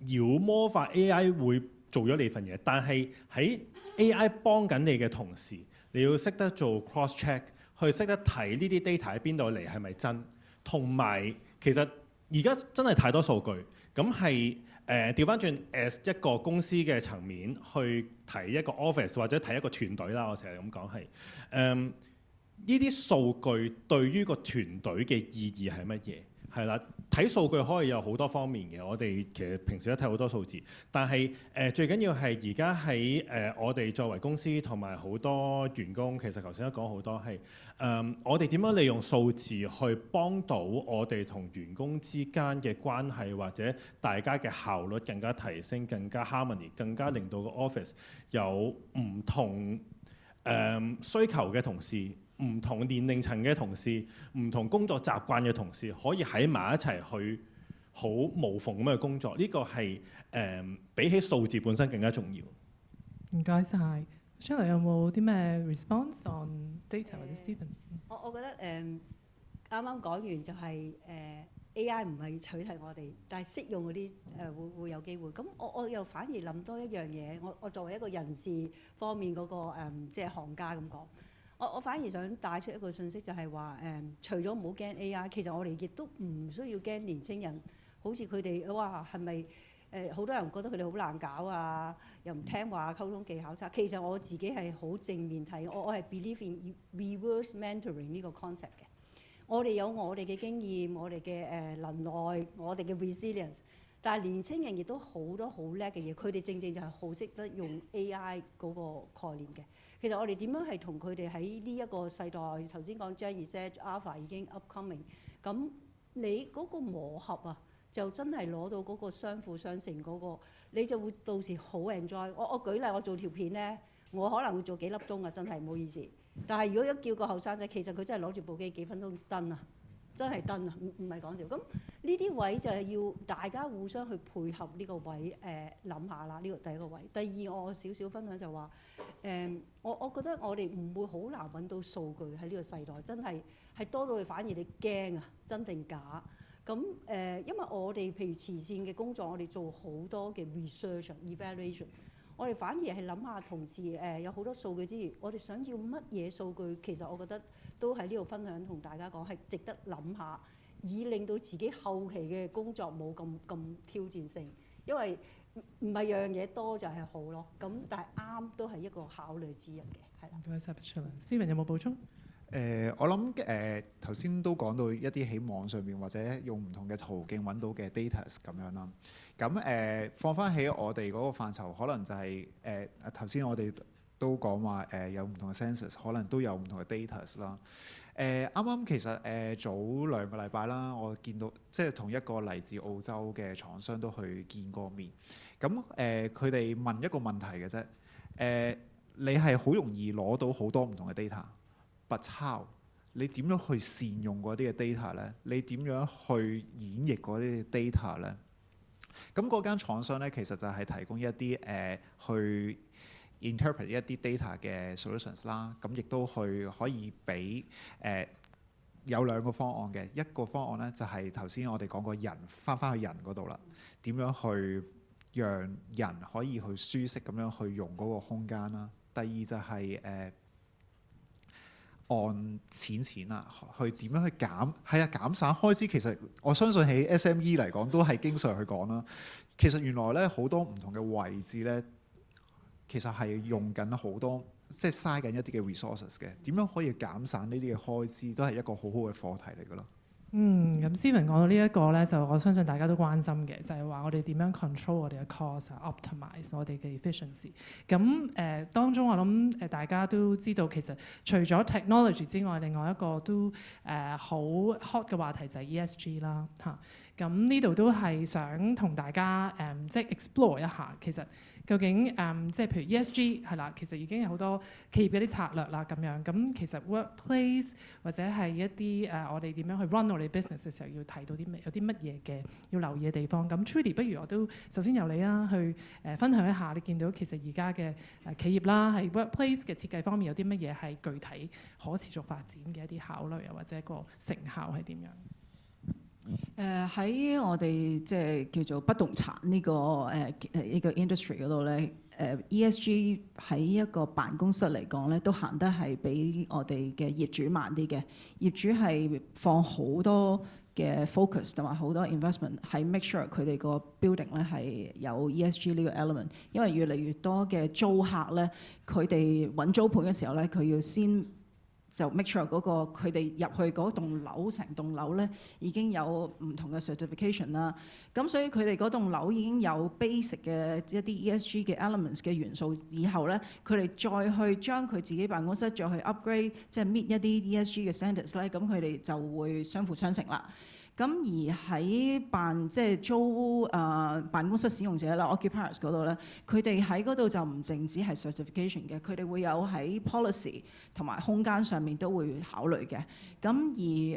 妖魔化 AI 會做咗你份嘢，但係喺 AI 幫緊你嘅同時，你要識得做 cross check， 去識得睇呢啲 data 喺邊度嚟係咪真，同埋其實而家真係太多數據，咁係調翻轉 as 一個公司嘅層面去睇一個 office 或者睇一個團隊啦，我成日咁講係呢啲數據對於個團隊嘅意義係乜嘢？係啦，睇數據可以有好多方面嘅，我哋其實平時都睇好多數字，但係最緊要係而家喺我哋作為公司同埋好多員工，其實頭先都講好多係我哋點樣利用數字去幫到我哋同員工之間嘅關係，或者大家嘅效率更加提升，更加 harmony， 更加令到個 office 有唔同需求嘅同事。唔同年齡層嘅同事，唔同工作習慣嘅同事，可以喺埋一齊去好無縫咁嘅工作，呢個係比起數字本身更加重要。唔該晒。Shirley 有冇啲咩 response on data 或者 Stephen？我覺得啱啱講完就係AI 唔係取替我哋，但係識用嗰啲會有機會。咁我又反而諗多一樣嘢，我作為一個人事方面嗰個即係行家咁講。我反而想帶出一個信息，就係話除咗唔好驚 AI，其實我哋亦都唔需要驚年青人，好似佢哋哇係咪好多人覺得佢哋好難搞啊，又唔聽話，溝通技巧差。其實我自己係好正面睇，我係 believe in reverse mentoring 呢個 concept 嘅。我哋有我哋嘅經驗，我哋嘅能耐，我哋嘅 resilience。但係年青人亦都好多好叻嘅嘢，佢哋正正就係好識得用 AI 嗰個概念嘅。其實我哋點樣係同佢哋喺呢一個世代，頭先講 Gen Z、Alpha 已經 upcoming， 咁你嗰個磨合啊，就真係攞到嗰個相輔相成嗰個，你就會到時好 enjoy。我舉例，我做條片咧，我可能會做幾粒鐘啊，真係唔好意思。但係如果一叫個後生仔，其實佢真係攞住部機幾分鐘登啊。真係登啊，唔係講笑。咁呢啲位就係要大家互相去配合呢個位，諗下啦。呢個第一個位。第二，我少少分享就話，我覺得我哋唔會好難揾到數據喺呢個世代，真係多到反而你驚啊，真定假？咁因為我哋譬如慈善嘅工作，我哋做好多嘅 research、evaluation， 我哋反而係諗下同事有好多數據之餘，我哋想要乜嘢數據？其實我覺得都喺呢度分享同大家講，係值得諗下，以令到自己後期嘅工作冇咁挑戰性，因為唔係樣嘢多就係好咯。咁但係啱都係一個考慮之一嘅，係啦。唔該晒 Stephen 有冇補充？我諗頭先都講到一啲喺網上面或者用唔同嘅途徑揾到嘅 data 咁樣啦。咁放翻喺我哋嗰個範疇，可能就係頭先我哋都講話有唔同嘅 sensors， 可能都有唔同嘅 data 啦。啱啱其實早2個禮拜啦，我見到即係同一個嚟自澳洲嘅廠商都去見過面。咁佢哋問一個問題嘅啫。你係好容易攞到好多唔同嘅 data。But how？ 你點樣去善用嗰啲嘅 data 咧？你點樣去演繹嗰啲 data 咧？咁嗰間廠商咧，其實就係提供一啲去 interpret 一啲 data 嘅 solutions 啦。咁亦都去可以俾有2個方案嘅。一個方案咧就係頭先我哋講過人翻去人嗰度啦。點樣去讓人可以去舒適咁樣去用嗰個空間啦？第二就係按錢啊，去點樣去減省開支。其實我相信喺 SME 嚟講都係經常去講啦。其實原來咧好多唔同嘅位置咧，其實係用緊好多即係嘥緊一啲嘅 resources 嘅。點樣可以減省呢啲嘅開支，都係一個好好嘅課題嚟㗎咯。咁 Stephen 講到呢一個咧，就我相信大家都關心嘅，就係話我哋點樣 control 我哋嘅 cost，optimize 我哋嘅 efficiency。咁當中我諗大家都知道，其實除咗 technology 之外，另外一個都好 hot 嘅話題就係 ESG 啦嚇。咁呢度都係想同大家即係 explore 一下，其實究竟即係譬如 ESG 係啦，其實已經有好多企業嘅啲策略啦咁樣。咁其實 workplace 或者係一啲我哋點樣去 run 我哋 business 嘅時候，要睇到啲咩，有啲乜嘢嘅要留意嘅地方。咁 Trudy，不如我都首先由你啦，去分享一下你見到其實而家嘅企業啦，喺 workplace 嘅設計方面有啲乜嘢係具體可持續發展嘅一啲考慮啊，或者個成效係點樣？喺我哋即係叫做不動產呢個呢個 industry 嗰度咧，ESG 喺一個辦公室嚟講咧，都行得係比我哋嘅業主慢啲嘅。業主係放好多嘅 focus 同埋好多 investment 係 make sure 佢哋個 building 咧係有 ESG 呢個 element，因為越嚟越多嘅租客咧，佢哋揾租盤嘅時候咧，佢要先就 make sure 嗰個佢哋入去嗰棟樓，成棟樓咧已經有唔同嘅 certification 啦。咁所以佢哋嗰棟樓已經有 basic 嘅一啲 ESG 嘅 elements 嘅元素，以後咧佢哋再去將佢自己辦公室再去 upgrade，即係 meet 一啲 ESG 嘅 standards 咧，咁佢哋就會相輔相成啦。咁而喺即係租辦公室使用者啦 occupiers 嗰度咧，佢哋喺嗰度就唔淨止係 certification 嘅，佢哋會有喺 policy 同埋空間上面都會考慮嘅。咁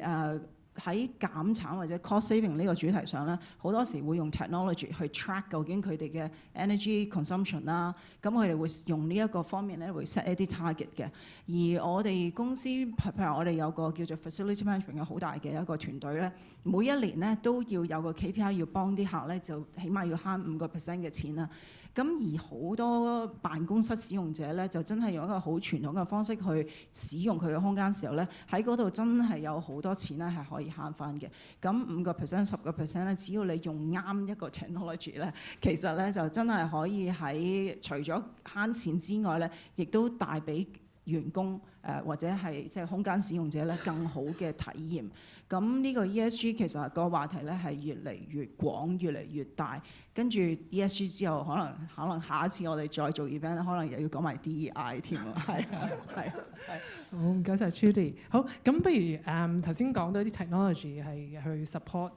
而喺減產或者 cost saving 呢個主題上咧，好多時會用 technology 去 track 究竟佢哋嘅 energy consumption 啦。咁佢哋會用呢一個方面咧，會 set 一啲 target 嘅。而我哋公司譬如我哋有個叫做 facility management 嘅好大嘅一個團隊咧，每一年咧都要有個 KPI 要幫啲客咧，就起碼要慳5% 嘅錢啦。咁而好多辦公室使用者咧，就真係用一個好傳統嘅方式去使用佢嘅空間時候咧，喺嗰度真係有好多錢咧係可以慳翻嘅。咁5% 10% 咧，只要你用啱一個 technology 咧，其實咧就真係可以喺除咗慳錢之外咧，亦都帶俾員工或者係即係空間使用者咧更好嘅體驗。咁呢個 ESG 其實個話題咧係越嚟越廣、越嚟越大。跟住 ESG 之後，可能下一次我哋再做 event，可能又要講埋 DEI 添啊。係。好，唔該晒 Trudy。好，咁不如頭先講到啲 technology 係去 support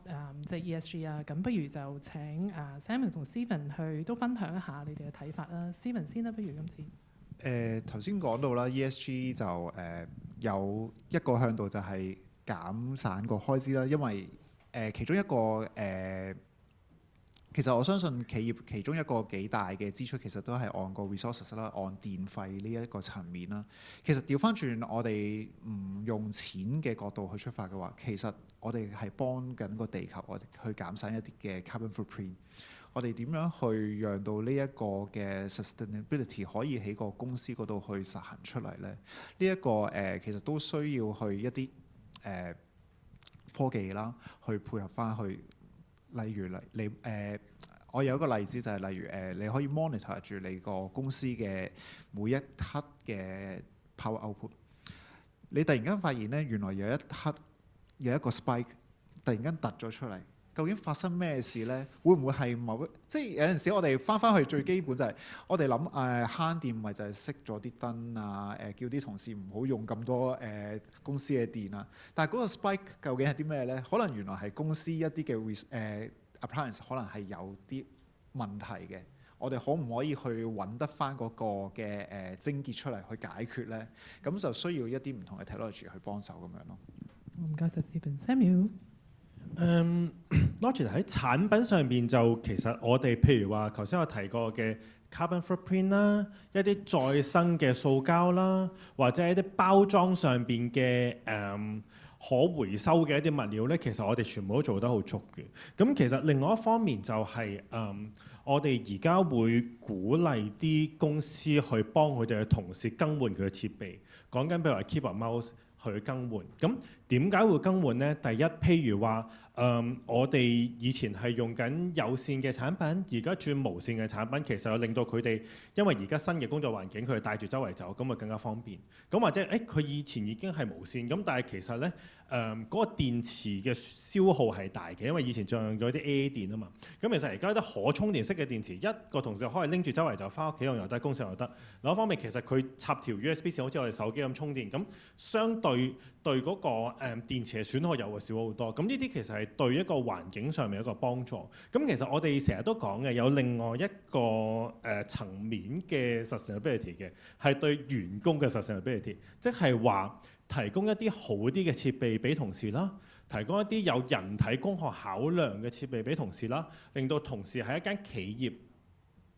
即係 ESG 啊。咁不如就請Samuel 同 Stephen 去都分享一下你哋嘅睇法啦。Stephen 先啦，不如今次。頭先講到啦 ，ESG 就有一個向度就係減省個開支啦，因為其中一個其實我相信企業其中一個幾大嘅支出，其實都係按個 resources 啦，按電費呢一個層面啦。其實調翻轉，我哋唔用錢嘅角度去出發嘅話，其實我哋係幫緊個地球，我哋去減省一啲嘅 carbon footprint。我哋點樣去讓到呢一個嘅 sustainability 可以喺個公司嗰度去實行出嚟咧？呢一個其實都需要去一啲科技啦，去配合翻去。例如你我有一個例子就係例如你可以 monitor 住你個公司嘅每一刻嘅 power output。你突然間發現咧，原來有一刻有一個 spike 突然間突咗出嚟，究竟發生咩事咧？會唔會係即係有陣時我哋翻去最基本就係我哋諗慳電，咪就係熄咗啲燈啊，叫啲同事唔好用咁多公司嘅電啊。但係嗰個 spike 究竟係啲咩咧？可能原來係公司一啲嘅appliance 可能係有啲問題嘅。我哋可唔可以去揾得翻嗰個嘅症結出嚟去解決咧？咁就需要一啲唔同嘅 technology 去幫手咁樣咯。唔該晒 Stephen。Samuel。Logitech 喺產品上邊就其實我哋譬如話頭先我提過嘅 carbon footprint 啦，一啲再生嘅塑膠啦，或者一啲包裝上邊嘅可回收嘅一啲物料咧，其實我哋全部都做得好足嘅。咁其實另外一方面就係我哋而家會鼓勵啲公司去幫佢哋嘅同事更換佢嘅設備，講緊譬如話 keyboard mouse。去更換。咁點解會更換呢？第一，譬如話我哋以前係用緊有線嘅產品，而家轉無線嘅產品，其實又令到佢哋因為而家新嘅工作環境，佢哋帶住周圍走，咁啊更加方便。咁或者佢以前已經係無線，咁但係其實呢，嗰個電池嘅消耗係大嘅，因為以前仲用咗啲 AA 電啊嘛。咁其實而家啲可充電式嘅電池，一個同事可以拎住周圍就翻屋企用又得，公司又得。另一方面，其實佢插條 USB 線，好似我哋手機咁充電，咁相對嗰個電池嘅損耗又會少好多。咁呢啲其實係對一個環境上面一個幫助。咁其實我哋成日都講嘅，有另外一個層面嘅 sustainability 嘅，係對員工嘅 sustainability，即係話提供一啲好啲嘅設備俾同事啦，提供一啲有人體工學考量嘅設備俾同事啦，令到同事喺一間企業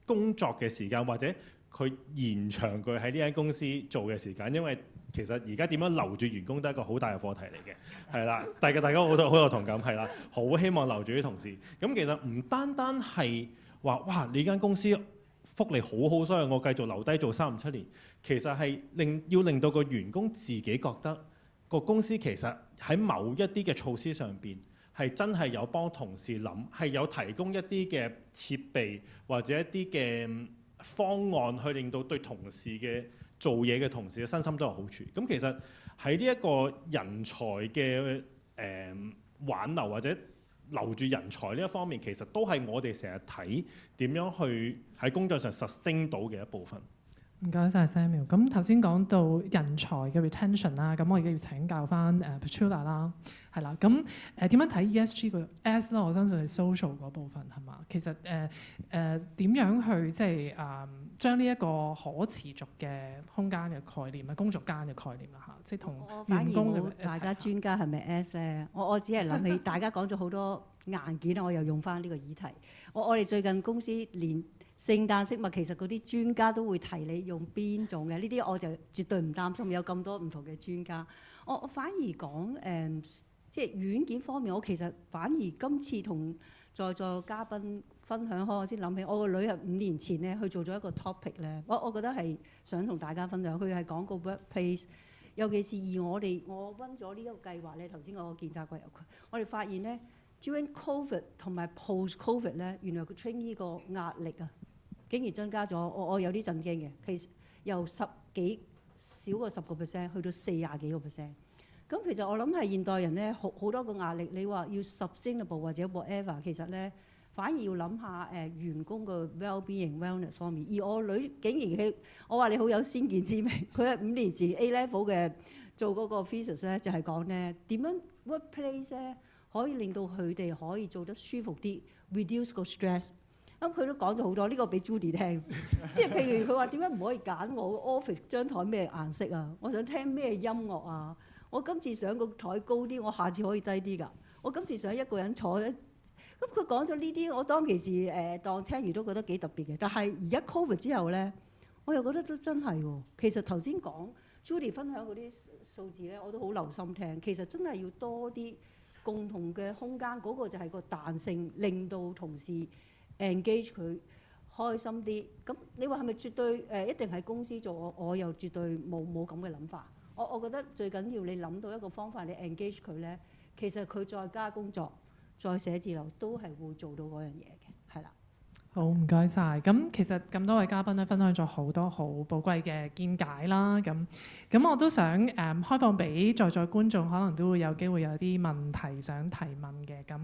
工作嘅時間，或者佢延長佢喺呢間公司做嘅時間，因為其實而家點樣留住員工都係一個好大嘅課題嚟嘅，係啦，大家好有同感，係啦，好希望留住啲同事。咁其實唔單單係話哇，你間公司福利好好，所以我繼續留低做3、5、7年。其實係要令到個員工自己覺得個公司其實喺某一啲嘅措施上邊係真係有幫同事諗，係有提供一啲嘅設備或者一啲嘅方案去令到對同事嘅做嘢嘅同事嘅身心都有好處。咁其實喺呢一個人才嘅挽留或者留住人才呢一方面，其實都係我哋成日睇點樣去喺工作上 sustain 到嘅一部分。唔該晒 Samuel。咁頭先講到人才嘅 retention 啦，咁我而家要請教翻Petula 啦，係啦。咁點樣睇 ESG 個 S 咧？我相信係 social 嗰部分係嘛？其實點樣去即係將呢一個可持續嘅空間嘅概念啊，工作間嘅概念啦嚇，即係同員工嘅大家專家係咪 S 咧？我只係諗起大家講咗好多硬件，我又用翻呢個議題。我哋最近公司連聖誕飾物其實嗰啲專家都會提你用邊種嘅，呢啲我就絕對唔擔心，有咁多唔同嘅專家。我反而講即係軟件方面，我其實反而今次同在座嘉賓分享開，我先諗起我個女係5年前咧去做咗一個 topic 咧，我覺得係想同大家分享。佢係講個 workplace， 尤其是我溫咗呢一個計劃咧，頭先我見習過有佢，我哋發現咧 during COVID 同埋 post COVID 咧，原來佢 train 呢個壓力啊，竟然增加咗，我有啲震驚嘅。其實由10幾少過10%去到40幾個%。咁其實我諗係現代人咧好多個壓力，你話要 sustainable 或者 whatever， 其實咧反而要諗下員工個 well-being wellness 方面。而我女竟然我話你好有先見之明，佢係5年前 A level 嘅做嗰個 thesis 咧，就係講咧點樣 workplace 咧可以令到佢哋可以做得舒服啲 ，reduce 個 stress。咁佢都講咗好多，呢個俾 Judy 聽。即係譬如佢話點解唔可以揀我 office 張台咩顏色啊？我想聽咩音樂啊？我今次想個台高啲，我下次可以低啲㗎。我今次想一個人坐咧。咁佢講咗呢啲，我當其時當聽完都覺得幾特別嘅。但係而家 Covid 之後咧，我又覺得都真係喎。其實頭先講 Judy 分享嗰啲數字咧，我都好留心聽。其實真係要多啲共同嘅空間，嗰個就係個彈性，令到同事 engage 佢開心啲。咁你話係咪絕對一定係公司做？我又絕對冇咁嘅諗法。我覺得最緊要你諗到一個方法，你 engage 佢咧，其實佢再加工作、再寫字樓都係會做到嗰樣嘢嘅，係啦。好，唔該晒。咁其實咁多位嘉賓咧分享咗好多好寶貴嘅見解啦。咁我都想開放俾在座觀眾，可能都會有機會有啲問題想提問嘅。咁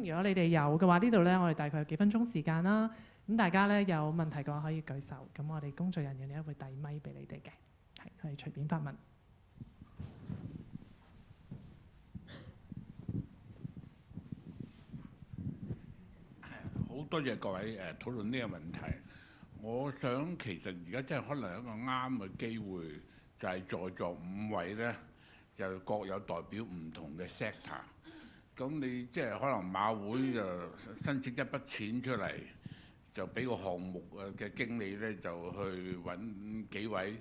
如果你哋有嘅話，呢度咧我哋大概有幾分鐘時間啦。咁大家咧有問題嘅話可以舉手。咁我哋工作人員咧會遞咪俾你哋嘅，係隨便發問。好多謝各位討論呢個問題。我想其實而家真係可能係一個啱嘅機會，就係在座5位咧，就各有代表唔同嘅 sector。咁你即係可能馬會就申請一筆錢出嚟，就俾個項目嘅經理咧就去揾幾位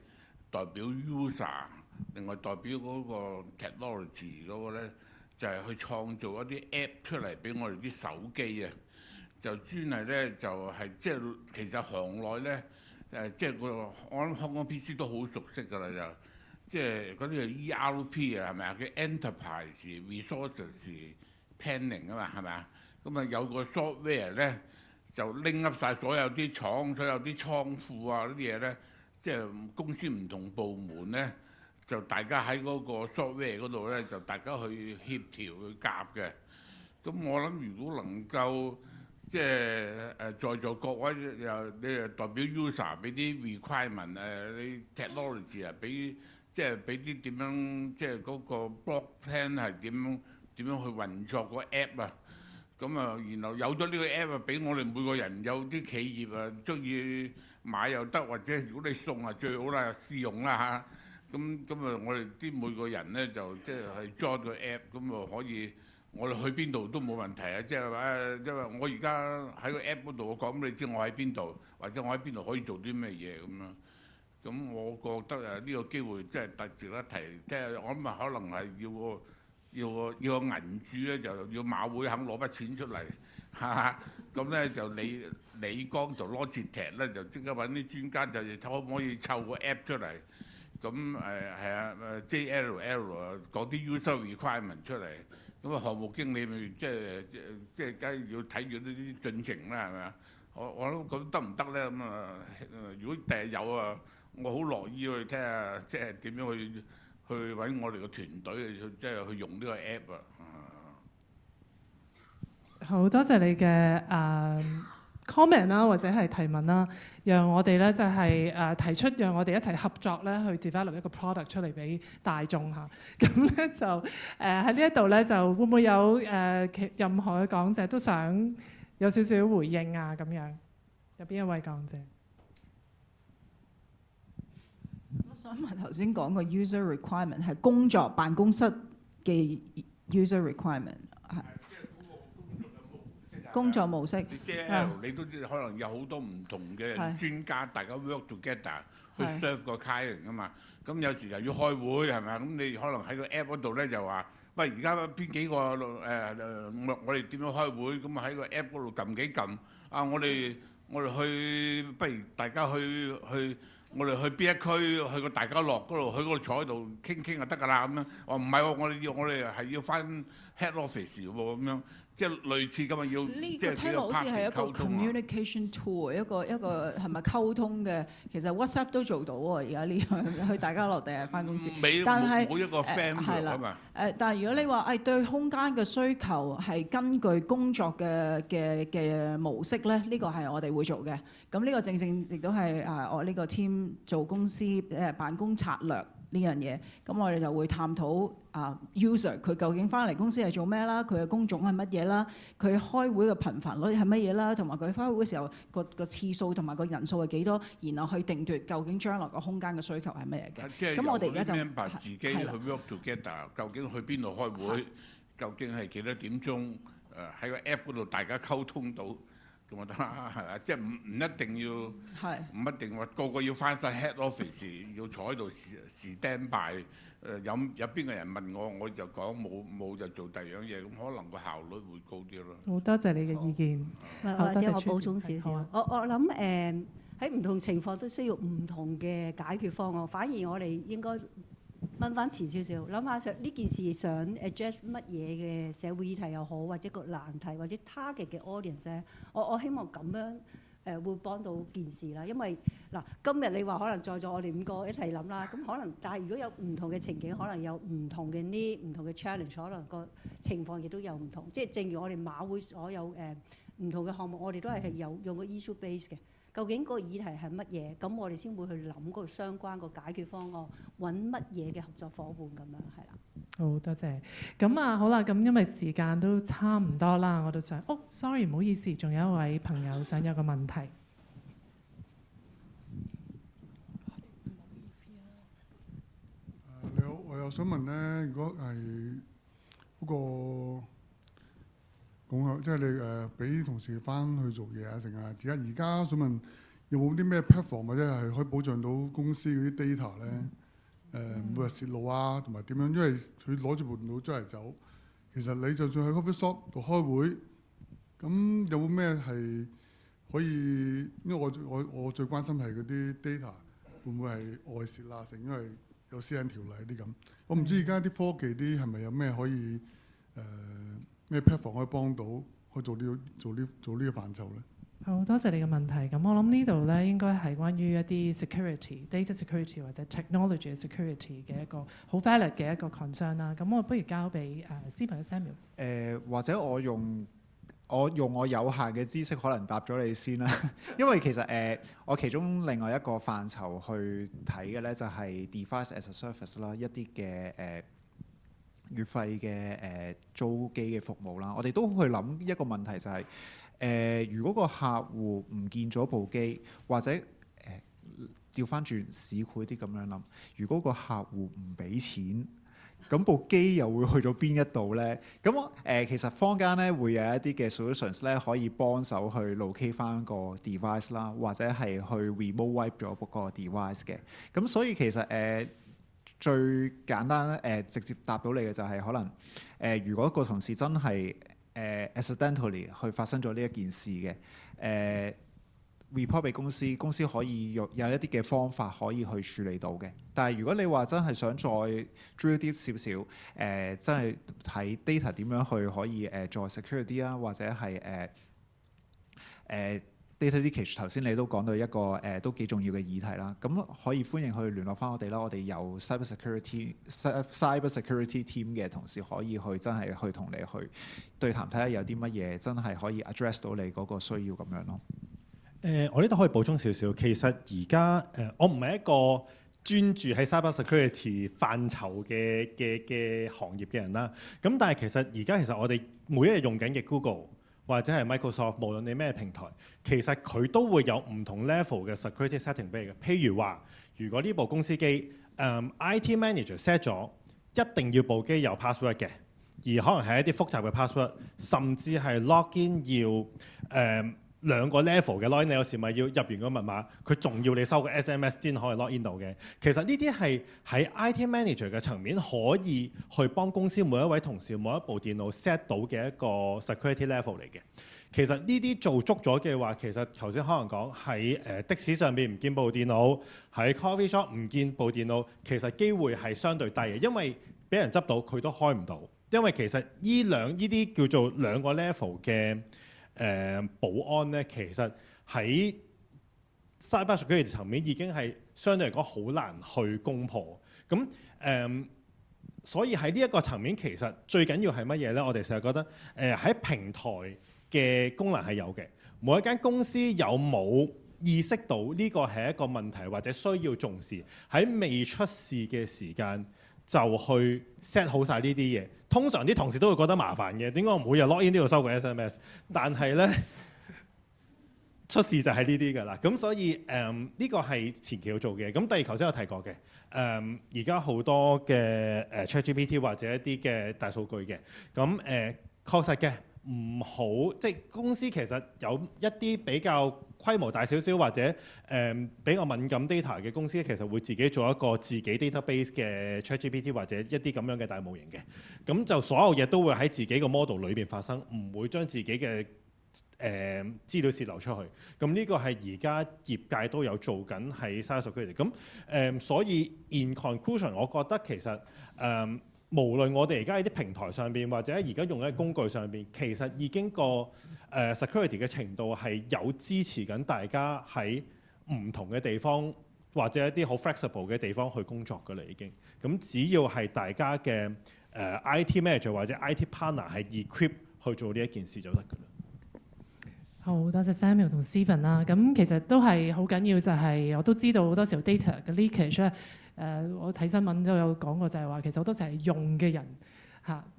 代表 user， 另外代表嗰個 technology 嗰個咧，就係去創造一啲 app 出嚟俾我哋啲手機啊。就專係咧，就係即係其實行內咧，即係我諗香港 PC 都好熟悉㗎啦，即係嗰啲係 ERP 啊，係咪啊？叫 Enterprise Resources Planning 啊嘛，係咪啊？咁啊有個 software 咧，就拎 up 晒所有啲廠、所有啲倉庫啊嗰啲嘢咧，即係公司唔同部門咧，就大家喺嗰個 software 嗰度咧，就大家去協調去夾嘅。咁我諗如果能夠即係在座各位又你係代表 user 俾啲 requirement 你 technology 啊，俾即係俾啲點樣即係嗰個 block plan 係點樣去運作個 app 啊。咁啊，然後有咗呢個 app 啊，俾我哋每個人有啲企業啊，中意買又得，或者如果你送啊最好啦，試用啦嚇。咁啊，我哋啲每個人咧就即係 join 個 app，咁啊可以我哋去邊度都冇問題啊！即係話，因為我而家喺個 app 嗰度，我講俾你知我喺邊度，或者我喺邊度可以做啲咩嘢咁樣。咁我覺得呢個機會真係值得提，即係我諗可能係要個銀主咧，就要馬會肯攞筆錢出嚟嚇，咁咧就李剛就攞截踢咧，就即刻揾啲專家就可唔可以湊個 app 出嚟？咁係啊JLL 啊，講啲 user requirement 出嚟，咁啊項目經理咪即係梗係要睇住呢啲進程啦，係咪啊？我都覺得得唔得咧？咁啊，如果第日有啊，我好樂意去聽下，即係點樣去揾我哋個團隊即係去用呢個 app 啊！好多謝你嘅comment 啦，或者係提問啦，讓我哋咧就係提出，讓我哋一齊合作咧去 develop 一個 product 出嚟俾大眾嚇。咁咧就喺呢一度咧，就會唔會有任何嘅講者都想有少少回應啊？咁樣有邊一位講者？我想問頭先講個 user requirement 係工作辦公室嘅 user requirement 係工作模式。你都知可能有好多唔同嘅專家，大家 work together 去 serve 個 client 啊嘛。咁有時又要開會係咪啊？咁你可能喺個 app 嗰度咧就話，喂而家邊幾個我哋點樣開會？咁啊喺個 app 嗰度撳幾撳啊！我哋去，不如大家去。我哋去邊一區，去個大家樂嗰度，去嗰度坐喺度傾就得㗎啦咁樣。我唔係喎，我哋係要翻 head office 喎咁樣，即係類似咁啊要。呢個聽落好似係一個 communication tool，一個係咪溝通嘅？其實 WhatsApp 都做到喎，而家呢樣去大家樂定係翻公司。但係冇一個 framework 啊嘛。但係如果你話對空間嘅需求係根據工作嘅模式咧，呢個係我哋會做嘅。咁呢個正亦都係我呢個 team 做公司辦公策略呢樣嘢。咁我哋就會探討user 佢究竟翻嚟公司係做咩啦，佢嘅工種係乜嘢啦，佢開會嘅頻繁率係乜嘢啦，同埋佢開會嘅時候個次數同埋個人數係幾多，然後去定奪究竟將來個空間嘅需求係乜嘢嘅。咁我哋而家就自己去 work together，究竟去邊度開會，究竟係幾多點鐘？喺個 app 嗰度大家溝通到。咁就得啦，係嘛？即係唔一定要，唔一定話個個要翻晒 head office，要坐喺度stand by。有邊個人問我，我就講冇就做第二樣嘢，咁可能個效率會高啲咯。好多謝你嘅意見。或者我補充少少，我諗喺唔同情況都需要唔同嘅解決方案。反而我哋應該問翻前少少，諗下呢件事想 address 乜嘢嘅社會議題又好，或者個難題，或者 target 嘅 audience 咧，我希望咁樣會幫到件事啦。因為嗱，今日你話可能在座我哋5個一齊諗啦，咁可能但係如果有唔同嘅情景，可能有唔同嘅唔同嘅 challenge，可能個情況亦都有唔同。即係正如我哋馬會所有唔同嘅項目，我哋都係用個 issue base 嘅。究竟個議題係乜嘢？咁我哋先會去諗個相關個解決方案，揾乜嘢嘅合作伙伴咁樣，係啦。好多謝。咁好啦，咁因為時間都差唔多啦，我都想，sorry， 唔好意思，仲有一位朋友想有個問題。你好，我又想問咧，如果係嗰個共享，即係你俾同事翻去做嘢啊，成啊，而家想問有冇啲咩 platform 或者係可以保障到公司嗰啲 data 咧？唔會話泄露啊，同埋點樣？因為佢攞住部電腦周圍走，其實你就算喺 coffee shop 度開會，咁有冇咩係可以？因為我最關心係嗰啲 data 會唔會係外泄啊？成因為有私隱條例啲咁。我唔知而家啲科技啲係咪有咩可以咩 platform 可以幫到去做呢個範疇咧？好多謝你嘅問題。咁我諗呢度咧應該係關於一啲 security、data security 或者 technology security 嘅一個好 valid 嘅一個 concern 啦。咁我不如交俾Stephen 嘅 Samuel。或者我用我有限嘅知識，可能答咗你先啦。因為其實我其中另外一個範疇去睇嘅咧，就係 device as a service 啦，一啲嘅月費嘅租機嘅服務啦。我哋都去諗一個問題就係、如果個客戶唔見咗部機，或者調翻轉市儈啲咁樣諗，如果個客戶唔俾錢，咁部機又會去到邊一度咧？咁其實坊間咧會有一啲嘅 solutions 咧，可以幫手去 locate 翻個 device 啦，或者係去 remote wipe 咗個 device 嘅。咁所以其實最簡單直接答到你嘅就係可能如果個同事真係accidentally 去發生咗呢一件事嘅report 俾公司，公司可以有一啲嘅方法可以去處理到嘅。但係如果你話真係想再 drill deep 少少，真係睇 data 點樣去可以再 secure 啲啊，或者係data leakage 頭先你都講到一個都幾重要嘅議題啦。咁可以歡迎去聯絡翻我哋啦。我哋有 cyber security team 嘅同事可以去真係去同你去對談，睇下有啲乜嘢真係可以 address 到你嗰個需要咁樣咯。我呢度可以補充少少，其實而家我唔係一個專注喺 cyber security 範疇嘅行業嘅人啦。咁但係其實我哋每一日用緊嘅 Google 或者係 Microsoft， 無論你咩平台，其實佢都會有唔同 level 嘅 security setting 俾你嘅。譬如話，如果呢部公司機IT manager set 咗一定要部機有 password 嘅，而可能係一啲複雜嘅 password， 甚至係 login 要兩個 level 嘅 login， 你有時咪要入完個密碼，佢仲要你收個 SMS 先可以 login 到嘅。其實呢啲係喺 IT manager 嘅層面可以去幫公司每一位同事每一部電腦 set 到嘅一個 security level 嚟嘅。其實呢啲做足咗嘅話，其實頭先可能講喺的士上邊唔見部電腦，喺 coffee shop 唔見部電腦，其實機會係相對低嘅，因為俾人執到佢都開唔到。因為其實呢啲叫做兩個 level 嘅保安咧，其實喺 cyber security 層面已經係相對嚟講好難去攻破。咁所以喺呢一個層面，其實最緊要係乜嘢咧？我哋成日覺得喺平台嘅功能係有嘅。每一間公司有冇意識到呢個係一個問題或者需要重視？喺未出事嘅時間就去 set 好晒呢啲嘢。通常啲同事都會覺得麻煩嘅，點解我每日 login 都要收個 SMS？ 但係咧出事就係呢啲㗎啦。咁所以呢個係前期要做嘅。咁第二頭先有提過嘅，而家好多嘅ChatGPT 或者一啲嘅大數據嘅，咁確實嘅。唔好，即係公司其實有一啲比較規模大少少或者比較敏感 data 嘅公司，其實會自己做一個自己 database 嘅 ChatGPT 或者一啲咁樣嘅大模型嘅。咁就所有嘢都會喺自己個 model 裏邊發生，唔會將自己嘅資料泄漏出去。咁呢個係而家業界都有做緊喺 cyber security。咁所以 in conclusion， 我覺得其實無論我哋而家喺啲平台上邊，或者而家用嘅工具上邊，其實已經個security 嘅程度係有支持緊大家喺唔同嘅地方，或者一啲好 flexible 嘅地方去工作㗎啦已經。咁只要係大家嘅IT manager 或者 IT partner 係 equip 去做呢一件事就得㗎啦。好多謝 Samuel 同 Stephen 啦。咁其實都係好緊要，就係我都知道好多時候 data 嘅 leakage 咧。我睇新聞都有講過，就係話其實好多時係用嘅人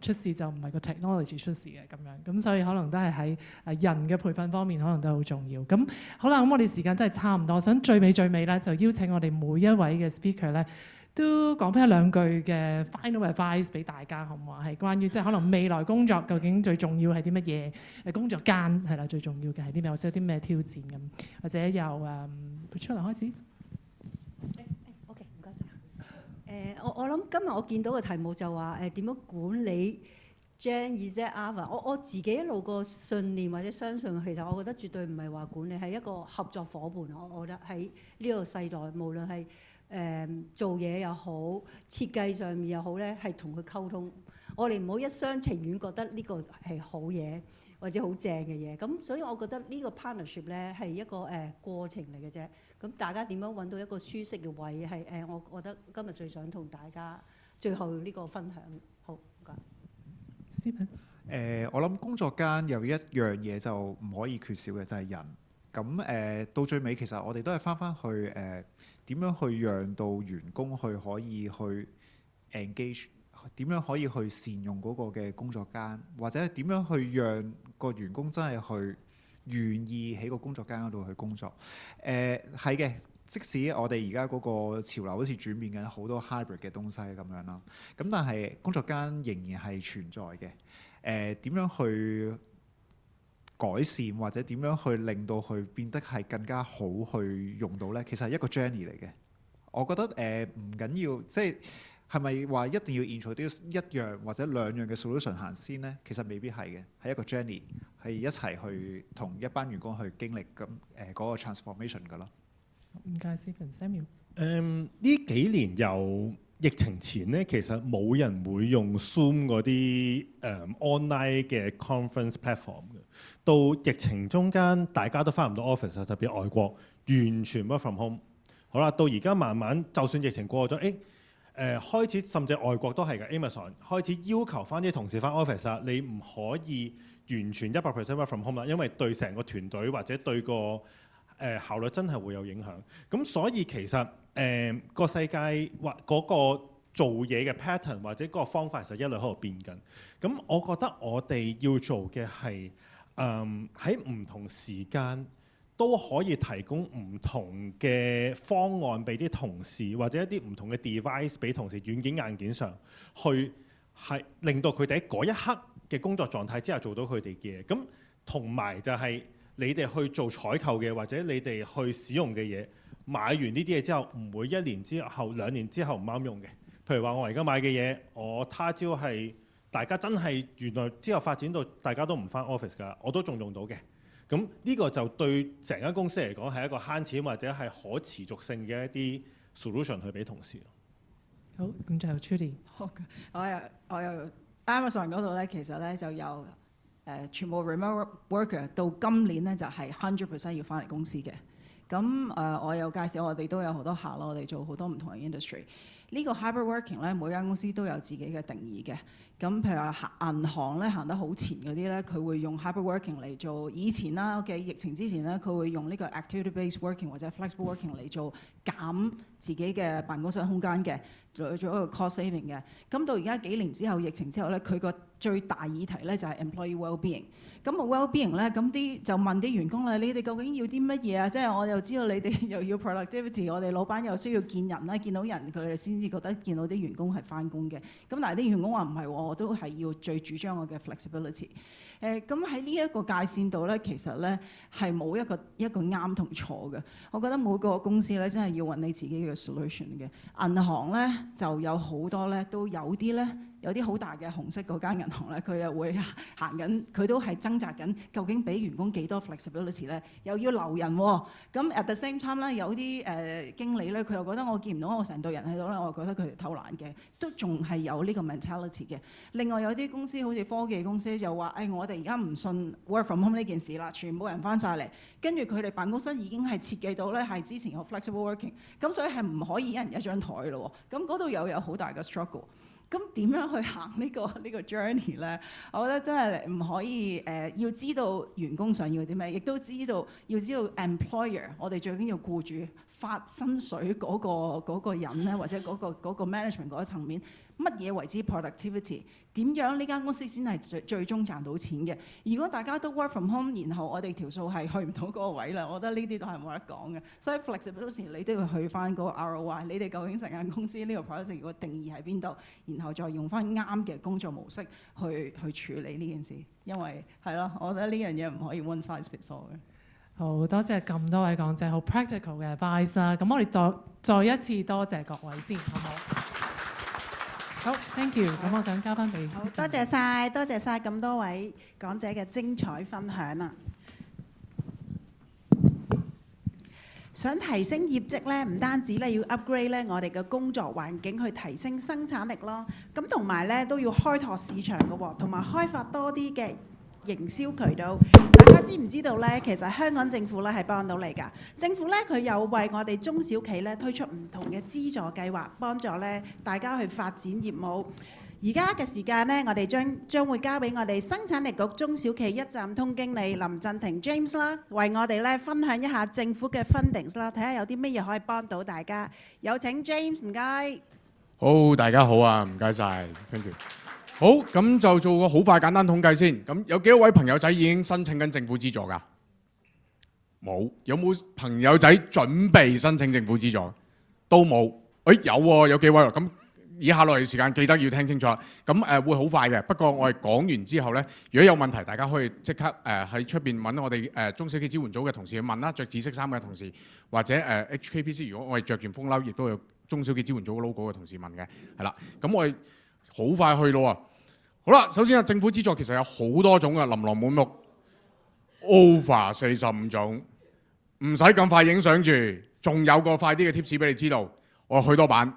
出事，就唔係個 technology 出事嘅咁樣。咁所以可能都係喺人嘅培訓方面，可能都好重要。咁好啦，咁我哋時間真係差唔多，想最尾咧就邀請我哋每一位嘅 speaker 咧都講翻一兩句嘅 final advice 俾大家，好唔好啊？係關於即係可能未來工作究竟最重要係啲乜嘢？工作間係啦，最重要嘅係啲咩？或者有啲咩挑戰咁？或者由出嚟開始。我諗今日我見到嘅題目就話點樣管理 Gen Z Alpha。我自己一路個信念或者相信，其實我覺得絕對唔係話管理，係一個合作伙伴。我覺得喺呢個世代，無論係做嘢又好，設計上面又好咧，係同佢溝通。我哋唔好一廂情願覺得呢個係好嘢或者好正嘅嘢。咁所以我覺得呢個 partnership 咧係一個過程嚟嘅啫。咁大家點樣揾到一個舒適嘅位係我覺得今日最想同大家最後呢個分享。好，唔該。Stephen 我諗工作間有一樣嘢就唔可以缺少嘅就係人。咁到最尾其實我哋都係翻去點樣去讓到員工去可以去 engage， 點樣可以去善用嗰個嘅工作間，或者點樣去讓個員工真係去願意喺個工作間嗰度去工作。係嘅，即使我哋而家嗰個潮流好似轉變緊好多 hybrid 嘅東西咁樣啦，咁但係工作間仍然係存在嘅。點樣去改善或者點樣去令到佢變得係更加好去用到呢？其實係一個 journey 嚟嘅。我覺得唔緊要，即係咪話一定要 introduce 一樣或者兩樣嘅 solution 行先呢？其實未必係嘅，係一個 journey，係一齊去同一班員工去經歷咁嗰個 transformation 㗎咯。唔該 Stephen Samuel。呢幾年由疫情前咧，其實冇人會用 Zoom 嗰啲online 嘅 conference platform 嘅。到疫情中間，大家都翻唔到 office 啊，特別外國完全 work from home。好啦，到而家慢慢，就算疫情過咗，開始甚至外國都係嘅 Amazon 開始要求翻啲同事翻 office 啊，你唔可以完全100% work from home 啦，因為對成個團隊或者對個效率真係會有影響。咁所以其實個世界或嗰個做嘢嘅 pattern 或者嗰個方法其實一路喺度變緊。咁我覺得我哋要做嘅係喺唔同時間都可以提供唔同嘅方案俾啲同事，或者一啲唔同嘅 device 俾同事，軟件硬件上去係令到佢哋喺嗰一刻嘅工作狀態之下做到佢哋嘅嘢。咁同埋就係你哋去做採購嘅，或者你哋去使用嘅嘢，買完呢啲嘢之後，唔會1年之後、2年之後唔啱用嘅。譬如話我而家買嘅嘢，我他朝係大家真係原來之後發展到大家都唔返 office 㗎，我都仲用到嘅。咁呢個就對成間公司嚟講係一個慳錢或者係可持續性嘅一啲 solution 去俾同事。好，咁最後 Trudy。好嘅，我又 Amazon 嗰度咧，其實咧就由全部 remote worker 到今年咧就係 100% 要翻嚟公司嘅。咁我有介紹，我哋都有好多客咯，我哋做好多唔同嘅 industry。呢個 hybrid working 咧，每間公司都有自己嘅定義嘅。咁譬如話銀行咧行得好前嗰啲咧，佢會用 hybrid working 嚟做。以前啦嘅疫情之前咧，佢會用呢個 activity based working 或者 flexible working 嚟做減自己嘅辦公室空間嘅，做一個 cost saving 嘅。咁到而家幾年之後疫情之後咧，佢個最大議題咧就係 employee well-being。咁個 well-being 咧，咁啲就問啲員工咧，你哋究竟要啲乜嘢啊？即係我又知道你哋又要 productivity， 我哋老闆又需要見人啦，見到人佢哋先至覺得見到啲員工係翻工嘅。咁但係啲員工話唔係喎，我都係要最主張我嘅 flexibility。咁喺呢一個界線度咧，其實咧係冇一個啱同錯嘅。我覺得每個公司咧真係要揾你自己嘅 solution 嘅。銀行咧就有好多咧，都有啲咧。有啲好大嘅紅色嗰間銀行咧，佢又會行緊，佢都係掙扎緊，究竟俾員工幾多 flexibility 咧？又要留人喎。咁 at the same time 咧，有啲經理咧，佢又覺得我見唔到我成隊人喺度咧，我覺得佢哋偷懶嘅，都仲係有呢個 mentality 嘅。另外有啲公司好似科技公司就話：我哋而家唔信 work from home 呢件事啦，全部人翻晒嚟，跟住佢哋辦公室已經係設計到咧係之前有 flexible working， 咁所以係唔可以一人一張台咯。咁嗰度又有好大嘅 struggle。咁點樣去行呢個 journey 咧？我覺得真係唔可以要知道員工想要啲咩，亦都要知道 employer， 我哋最緊要顧住發薪水嗰個人咧，或者嗰個 management 嗰個層面，乜嘢為之 productivity？ 點樣呢間公司先係最終賺到錢嘅？如果大家都 work from home， 然後我哋條數係去唔到嗰個位啦，我覺得呢啲都係冇得講嘅。所以 flexibility 你都要去翻嗰個 ROI， 你哋究竟成間公司呢個 productivity 個定義喺邊度？然後再用翻啱嘅工作模式去處理呢件事。因為係咯，我覺得呢樣嘢唔可以 one size fits all 嘅。好多謝咁多位講者，好 practical 嘅 advice 啦。咁我哋再一次多謝各位先，好唔好？好 ，thank you。咁我想交翻俾。好，多謝晒咁多位講者嘅精彩分享啦。想提升業績咧，唔單止咧要 upgrade 咧我哋嘅工作環境去提升生產力咯，咁同埋咧都要開拓市場嘅喎，同埋開發多啲嘅營銷渠道。大家知唔知道咧？其實香港政府咧係幫到你㗎。政府咧佢有為我哋中小企咧推出唔同嘅資助計劃，幫助咧大家去發展業務。而家嘅時間呢，我哋將會交俾我哋生產力局中小企一站通經理林振廷 James 啦，為我哋咧分享一下政府嘅 funding 啦，睇下有啲乜嘢可以幫到大家。有請 James， 唔該。好，大家好啊，唔該晒 ，thank you。好，咁就做個好快簡單統計先。咁有幾多位朋友仔已經申請緊政府資助㗎？冇。有冇朋友仔準備申請政府資助？都冇。有喎，有幾位喎。咁以下落嚟時間記得要聽清楚。咁會好快嘅。不過我哋講完之後呢，如果有問題，大家可以即刻喺出邊揾我哋中小企支援組嘅同事去問啦，着紫色衫嘅同事，或者HKPC 如果我哋着件風褸，亦都有中小企支援組嘅 logo 嘅同事問嘅，係啦。咁我哋好快去咯喎。好啦，首先政府資助其實有好多種嘅，琳琅滿目 ，over 45種，唔使咁快影相住，仲有個快啲嘅 tips 俾你知道。我去多版。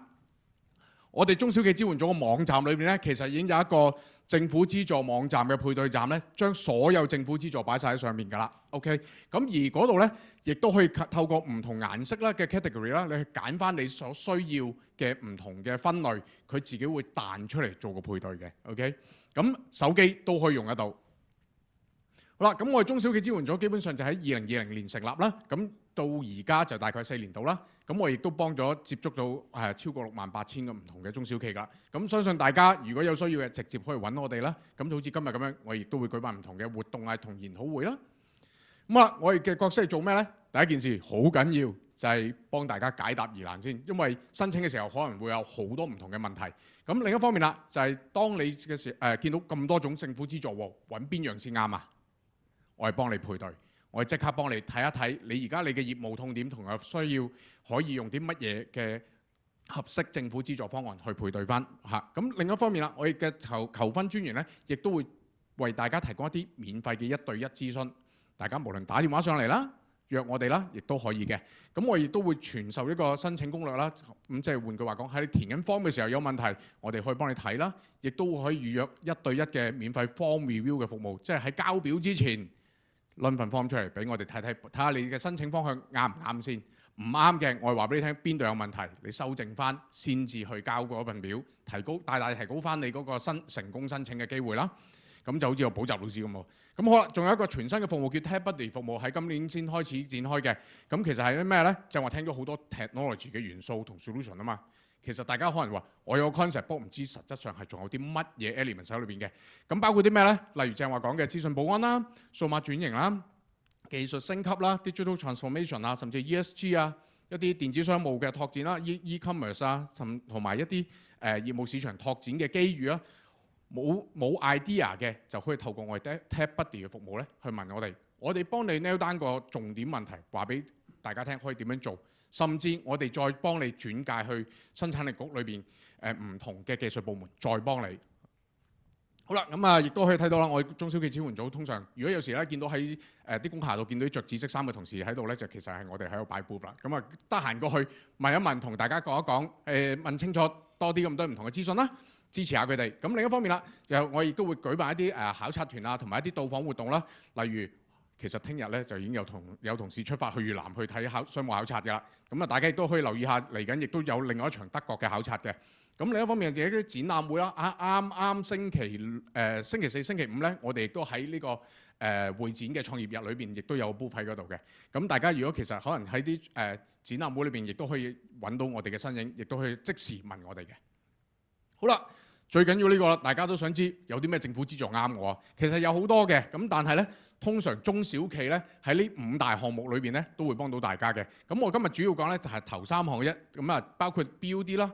我哋中小企支援組嘅網站裏邊咧，其實已經有一個政府資助網站嘅配對站咧，將所有政府資助擺晒喺上面㗎啦。OK， 咁而嗰度咧，亦都可以透過唔同顏色啦嘅 category 啦，你去揀翻你所需要嘅唔同嘅分類，佢自己會彈出嚟做個配對嘅。OK， 咁手機都可以用得到。好啦，咁我哋中小企支援組基本上就喺2020年成立啦，咁到而家就大概4年度啦。咁我亦都幫咗接觸到超過68000個唔同嘅中小企㗎。咁相信大家如果有需要嘅，直接可以揾我哋啦。咁好似今日咁樣，我亦都會舉辦唔同嘅活動啊，同研討會啦。咁啊，我哋嘅角色係做咩呢？第一件事好緊要就係幫大家解答疑難先，因為申請嘅時候可能會有好多唔同嘅問題。咁另一方面啦，就係當你嘅時見到咁多種政府資助喎，揾邊樣先啱啊？我係幫你配對。我哋即刻幫你睇一睇，你而家你嘅業務痛點同埋需要可以用啲乜嘢嘅合適政府資助方案去配對翻嚇。咁另一方面啦，我哋嘅求婚專員咧，亦都會為大家提供一啲免費嘅1對1諮詢。大家無論打電話上嚟啦，約我哋啦，亦都可以嘅。咁我亦都會傳授一個申請攻略啦。咁即係換句話講，喺你填緊 form 嘅時候有問題，我哋可以幫你睇啦，亦都可以預約1對1嘅免費 form review 嘅服務，即係喺交表之前，拎份 form 出嚟俾我哋睇睇，睇下你嘅申請方向啱唔啱先。唔啱嘅，我係話俾你聽邊度有問題，你修正翻先至去交嗰份表，大大提高翻你嗰個成功申請嘅機會啦。咁就好似個補習老師咁喎。咁好啦，仲有一個全新嘅服務叫 Tech Buddy 服務，喺今年先開始展開嘅。咁其實係啲咩呢？就話聽咗好多 technology 嘅元素同 solution 啊嘛。其實大家可能話我有個 concept，不過唔知實質上係仲有啲乜嘢 element 喺裏邊嘅。咁包括啲咩呢？例如正話講嘅資訊保安啦、數碼轉型啦、技術升級啦、digital transformation 啊，甚至 ESG 啊，一啲電子商務嘅拓展啦、e-commerce 啊，同埋一啲業務市場拓展嘅機遇啊。冇 idea 嘅就可以透過我哋 Tech Buddy 嘅服務咧去問我哋，我哋幫你 nail down個重點問題，話俾大家聽可以點樣做。甚至我哋再幫你轉介去生產力局裏邊唔同嘅技術部門，再幫你。好啦，咁啊，亦都可以睇到啦。我哋中小企支援組通常，如果有時咧見到喺啲工廈度見到啲着紫色衫嘅同事喺度咧，就其實係我哋喺度擺 booth 啦。咁啊，得閒過去問一問，同大家講一講，問清楚多啲咁多唔同嘅資訊啦，支持下佢哋。咁另一方面啦，就我亦都會舉辦一啲考察團啊，同埋一啲到訪活動啦，例如。其實聽日咧就已經有同事出發去越南去睇商務考察嘅啦。咁啊，大家亦都可以留意下，嚟緊亦都有另外一場德國嘅考察嘅。咁另一方面就係啲展覽會啦。啱星期4、星期5咧，我哋亦都喺呢個會展嘅創業日裏邊，亦都有 booth 喺嗰度嘅。咁大家如果其實可能喺啲展覽會裏邊，亦都可以揾到我哋嘅身影，亦都可以即時問我哋嘅。好啦。最緊要呢個啦，大家都想知有啲咩政府資助啱我啊？其實有好多嘅，咁但係呢，通常中小企呢喺呢5大項目裏邊呢都會幫到大家嘅。咁我今日主要講呢就係頭3項啫，咁啊包括 BOD 啦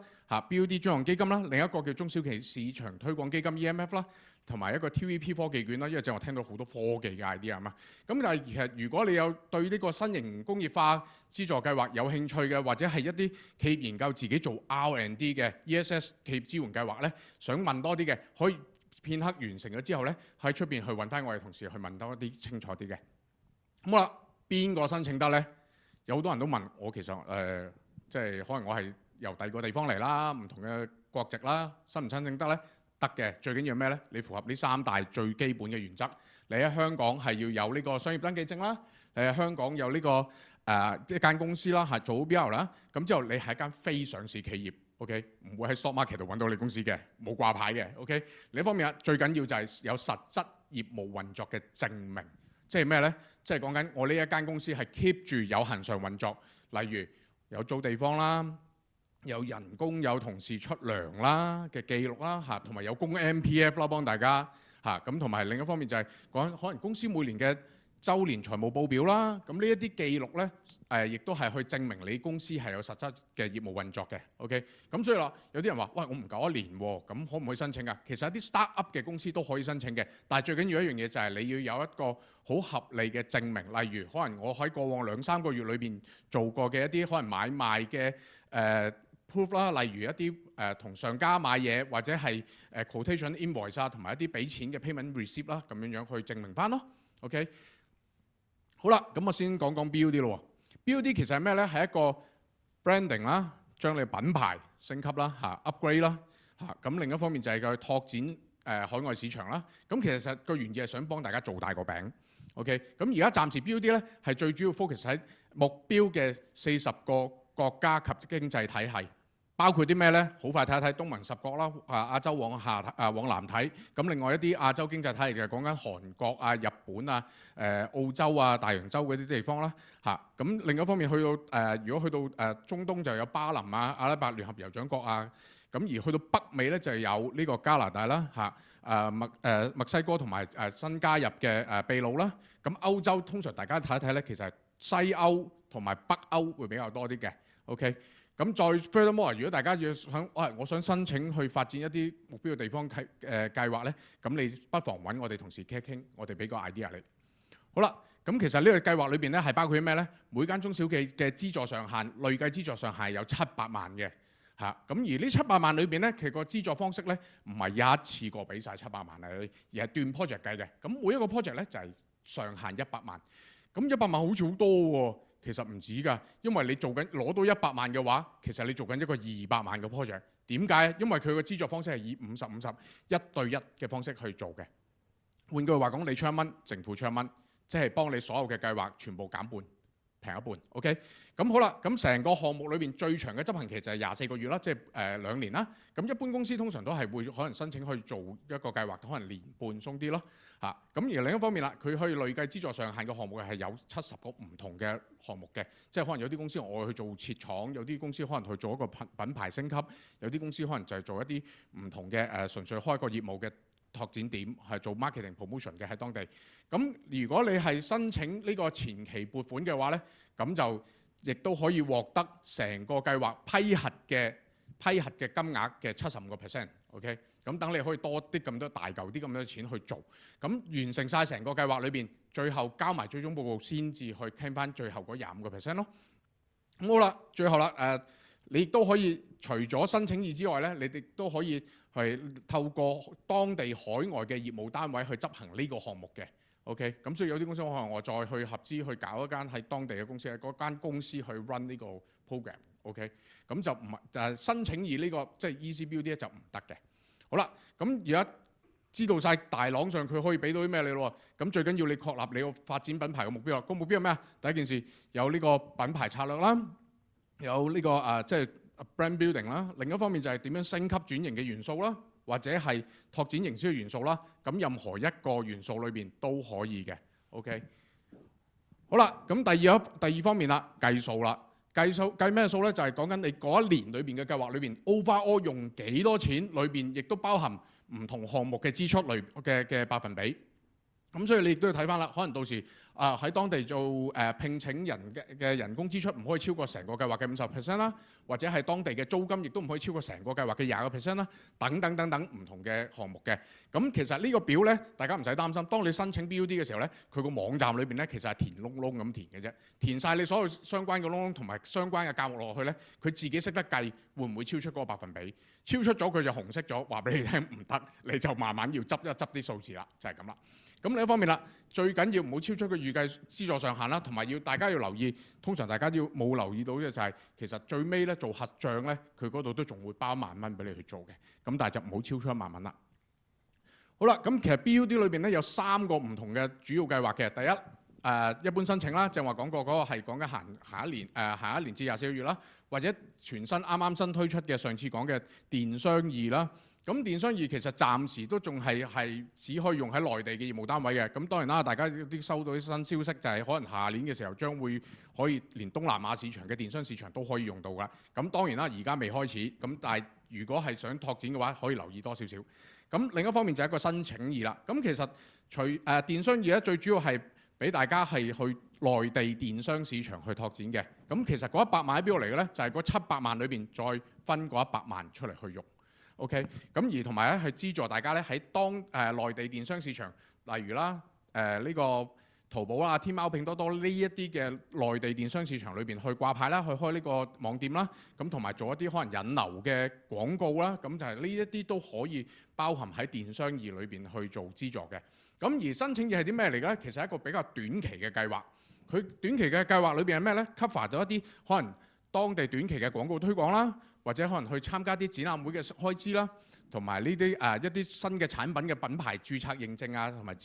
，BOD 專項基金啦，另一個叫中小企市場推廣基金 EMF 啦，同埋一個 TVP 科技券啦，因為正話聽到好多科技嘅 idea 啊嘛。咁但係其實如果你有對呢個新型工業化資助計劃有興趣嘅，或者係一啲企業研究自己做 R&D 嘅 ESS 企業支援計劃咧，想問多啲嘅，可以片刻完成咗之後咧，喺出邊去揾翻我哋同事去問多啲清楚啲嘅。咁啊，邊個申請得咧？有好多人都問我，其實即係可能我係由第二個地方嚟啦，唔同嘅國籍啦，申唔申請得呢？得嘅，最緊要咩呢？你符合呢3大最基本嘅原則。你喺香港係要有呢個商業登記證啦，你喺香港有呢個一間公司啦，係做好標啦，咁之後你係一間非上市企業 ，OK， 唔會喺 stock market 度揾到你公司嘅，冇掛牌嘅 ，OK。另一方面最緊要就係有實質業務運作嘅證明，即係咩呢？即係講緊我呢一間公司係 keep 住有恆常運作，例如有租地方啦，有人工有同事出糧啦嘅記錄啦嚇，同埋有供 MPF 啦幫大家嚇，咁同埋另一方面就係講可能公司每年嘅週年財務報表啦，咁呢一啲記錄呢，亦都係去證明你公司係有實質嘅業務運作嘅 ，OK。咁所以啦，有啲人話：喂，我唔夠1年喎，咁可唔可以申請啊？其實一啲 start up 嘅公司都可以申請嘅，但係最緊要一樣嘢就係你要有一個好合理嘅證明，例如可能我喺過往2-3個月裏邊做過嘅一啲可能買賣嘅proof 啦，例如一啲同上家買嘢或者係quotation invoice 啊，同埋一啲俾錢嘅 payment receipt 啦，咁樣樣去證明翻咯 ，OK。好啦，咁我先講講 BUD 咯。BUD 其實係咩呢？係一個 branding 啦，將你品牌升級啦，upgrade 啦，咁另一方面就係佢拓展海外市場啦。咁其實個原意係想幫大家做大個餅。OK，咁而家暫時 BUD 呢係最主要 focus 喺目標嘅40個國家及經濟體系。包括啲咩呢？好快睇一睇東盟10國啦，亞洲往南睇。咁另外一啲亞洲經濟體系就係講緊韓國啊、日本啊、澳洲啊、大洋洲嗰啲地方啦。咁另一方面去到如果去到中東就有巴林啊、阿拉伯聯合酋長國啊。咁而去到北美呢，就有呢個加拿大啦，墨西哥同埋新加入嘅秘魯啦。咁歐洲通常大家睇一睇呢，其實係西歐同埋北歐會比較多啲嘅。OK。咁再 furthermore， 如果大家要想，我想申請去發展一啲目標嘅地方計劃呢，咁你不妨揾我哋同事傾一傾，我哋俾個 idea 你。好啦，咁其實呢個計劃裏邊呢係包括啲咩呢？每間中小企嘅資助上限，累計資助上限有700萬嘅嚇。咁而呢700萬裏邊呢，其實個資助方式呢唔係一次過俾晒700萬啊，而係斷 project 計嘅。咁每一個 project 呢就係上限100萬。咁100萬好似好多喎。其實唔止㗎，因為你做緊攞到100萬嘅話，其實你做緊一個200萬嘅 project。點解？因為佢個資助方式係以50-50 1對1嘅方式去做嘅。換句話講，你出1蚊，政府出1蚊，即係幫你所有嘅計劃全部減半，平一半。OK， 咁好啦，咁成個項目裏邊最長嘅執行期就係24個月啦，即係2年啦。咁一般公司通常都係會可能申請去做一個計劃，可能年半鬆啲咯。咁而另一方面啦，佢可以累計資助上限嘅項目係有70個唔同嘅項目嘅，即係可能有啲公司我去做設廠，有啲公司可能去做一個品牌升級，有啲公司可能就係做一啲唔同嘅純粹開個業務嘅拓展點，係做 marketing promotion 嘅喺當地。咁如果你係申請呢個前期撥款嘅話呢，咁就亦都可以獲得成個計劃批核嘅金額嘅75%。OK， 咁等你可以多啲咁多大嚿啲咁多錢去做，咁完成晒成個計劃裏邊，最後交埋最終報告先至去傾翻最後嗰25% 咯。咁好啦，最後啦你亦都可以除咗申請之外呢，你哋都可以係透過當地海外嘅業務單位去執行呢個項目嘅。OK， 咁所以有啲公司可能我再去合資去搞一間喺當地嘅公司，喺嗰間公司去 run 呢個 program。OK， 咁就唔係申請以呢個即係 ECBUD 咧就唔得嘅。好啦，咁而家知道晒大朗上佢可以俾到啲咩你咯？咁最緊要你確立你個發展品牌嘅目標啦。個目標係咩啊？第一件事有呢個品牌策略啦，有呢個即係 brand building 啦。另一方面就係點樣升級轉型嘅元素啦，或者係拓展營銷嘅元素啦。咁任何一個元素裏邊都可以嘅。OK， 好啦，咁第二方面啦，計數啦。計咩數呢？就係講緊你嗰一年裏邊嘅計劃裏邊 overall 用幾多錢，裏邊亦都包含唔同項目嘅支出類嘅百分比。咁所以你亦都要睇翻啦，可能到時喺當地做聘請人嘅人工支出唔可以超過成個計劃嘅50% 啦，或者係當地嘅租金亦都唔可以超過成個計劃嘅20% 啦，等等唔同嘅項目嘅。咁其實呢個表呢，大家唔使擔心。當你申請 BUD 嘅時候呢，佢個網站裏邊呢，其實係填窿窿咁填嘅啫，填晒你所有相關嘅窿窿同埋相關嘅價目落去呢，佢自己識得計會唔會超出嗰個百分比，超出咗佢就紅色咗，話俾你聽唔得，你就慢慢要執一執啲數字啦，就係咁啦。咁另一方面啦，最緊要唔好超出個預計資助上限啦，同埋大家要留意，通常大家要冇留意到嘅就係、其實最尾咧做核賬咧，佢嗰度都仲會包10000蚊俾你去做嘅，咁但係就唔好超出10000蚊啦。好啦，咁其實 BUD 裏邊咧有3個唔同嘅主要計劃嘅。第一，一般申請啦，正話講過嗰個係講緊行一年至24個月啦，或者全新啱新推出嘅上次講嘅電商2啦。咁電商2其實暫時都仲係只可以用喺內地嘅業務單位嘅。咁當然啦，大家啲收到啲新消息就係可能下年嘅時候將會可以連東南亞市場嘅電商市場都可以用到㗎。咁當然啦，而家未開始。咁但係如果係想拓展嘅話，可以留意多少少。咁另一方面就係一個申請2啦。咁其實電商2咧最主要係俾大家係去內地電商市場去拓展嘅。咁其實嗰100萬喺邊度嚟嘅咧？就係嗰700萬裏邊再分嗰100萬出嚟去用。OK， 咁而同埋咧係資助大家咧喺內地電商市場，例如啦呢個淘寶啦、天貓、拼多多呢一啲嘅內地電商市場裏邊去掛牌啦，去開呢個網店啦，咁同埋做一啲可能引流嘅廣告啦，咁就係呢一啲都可以包含喺電商2裏邊去做資助嘅。咁而申請2係啲咩嚟嘅咧？其實係一個比較短期嘅計劃。佢短期嘅計劃裏邊係咩咧 ？cover 到一啲可能當地短期嘅廣告推廣啦，或者可能去參加啲展覽會嘅開支啦，同埋呢啲一啲新嘅產品嘅品牌註冊認證啊，同埋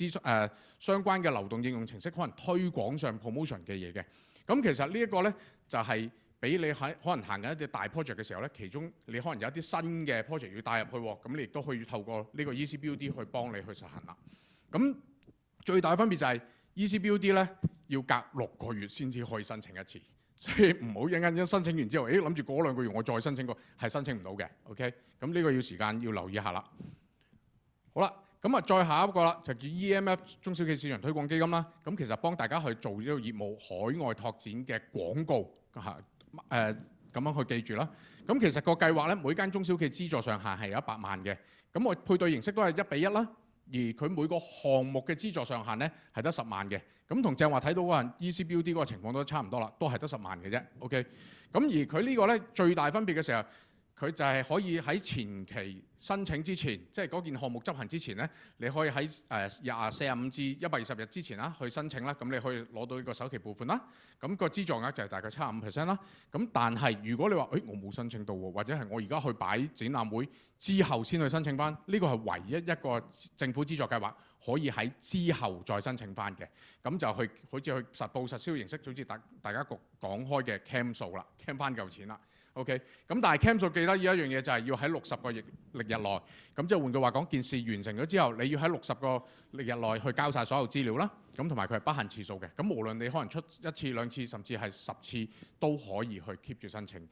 相關嘅流動應用程式可能推廣上 promotion 嘅嘢嘅。咁其實呢一個咧就係俾你喺可能行緊一啲大 project 嘅時候咧，其中你可能有一啲新嘅 project 要帶入去喎，咁你亦都可以透過呢個 ECBUD 去幫你去實行啦。咁最大分別就係 ECBUD 咧要隔6個月先至可以申請一次。所以唔好一申請完之後，諗住過2個月我再申請過，係申請唔到嘅。OK， 咁呢個要時間要留意下啦。好啦，咁啊再下一個啦，就叫 EMF 中小企市場推廣基金啦。咁其實幫大家去做呢個業務海外拓展嘅廣告嚇，咁樣去記住啦。咁其實個計劃咧，每間中小企資助上限係有100萬嘅。咁我配對形式都係1:1啦。而佢每個項目嘅資助上限咧係得10萬嘅，咁同正話睇到嗰個 ECBUD 嗰個情況都差唔多啦，都係得10萬嘅啫。OK， 咁而佢呢個咧最大分別嘅時候，佢就係可以喺前期申請之前，即係嗰件項目執行之前咧，你可以喺45至120日之前啦去申請啦，咁你可以攞到呢個首期撥款啦。咁個資助額就係大概75% 啦。咁但係如果你話我冇申請到喎，或者係我而家去擺展覽會之後先去申請翻，呢個係唯一一個政府資助計劃可以喺之後再申請翻嘅。咁就去好似去實報實銷形式，好似大家講開嘅 cam 數啦 ，cam 翻嚿錢啦。OK， 咁但係 cam 數記得要一樣嘢就係要喺60個歷日內，咁即係換句話講，件事完成咗之後，你要喺60個歷日內去交晒所有資料啦。咁同埋佢係不限次數嘅，咁無論你可能出1次、2次，甚至係10次都可以去 keep 住申請，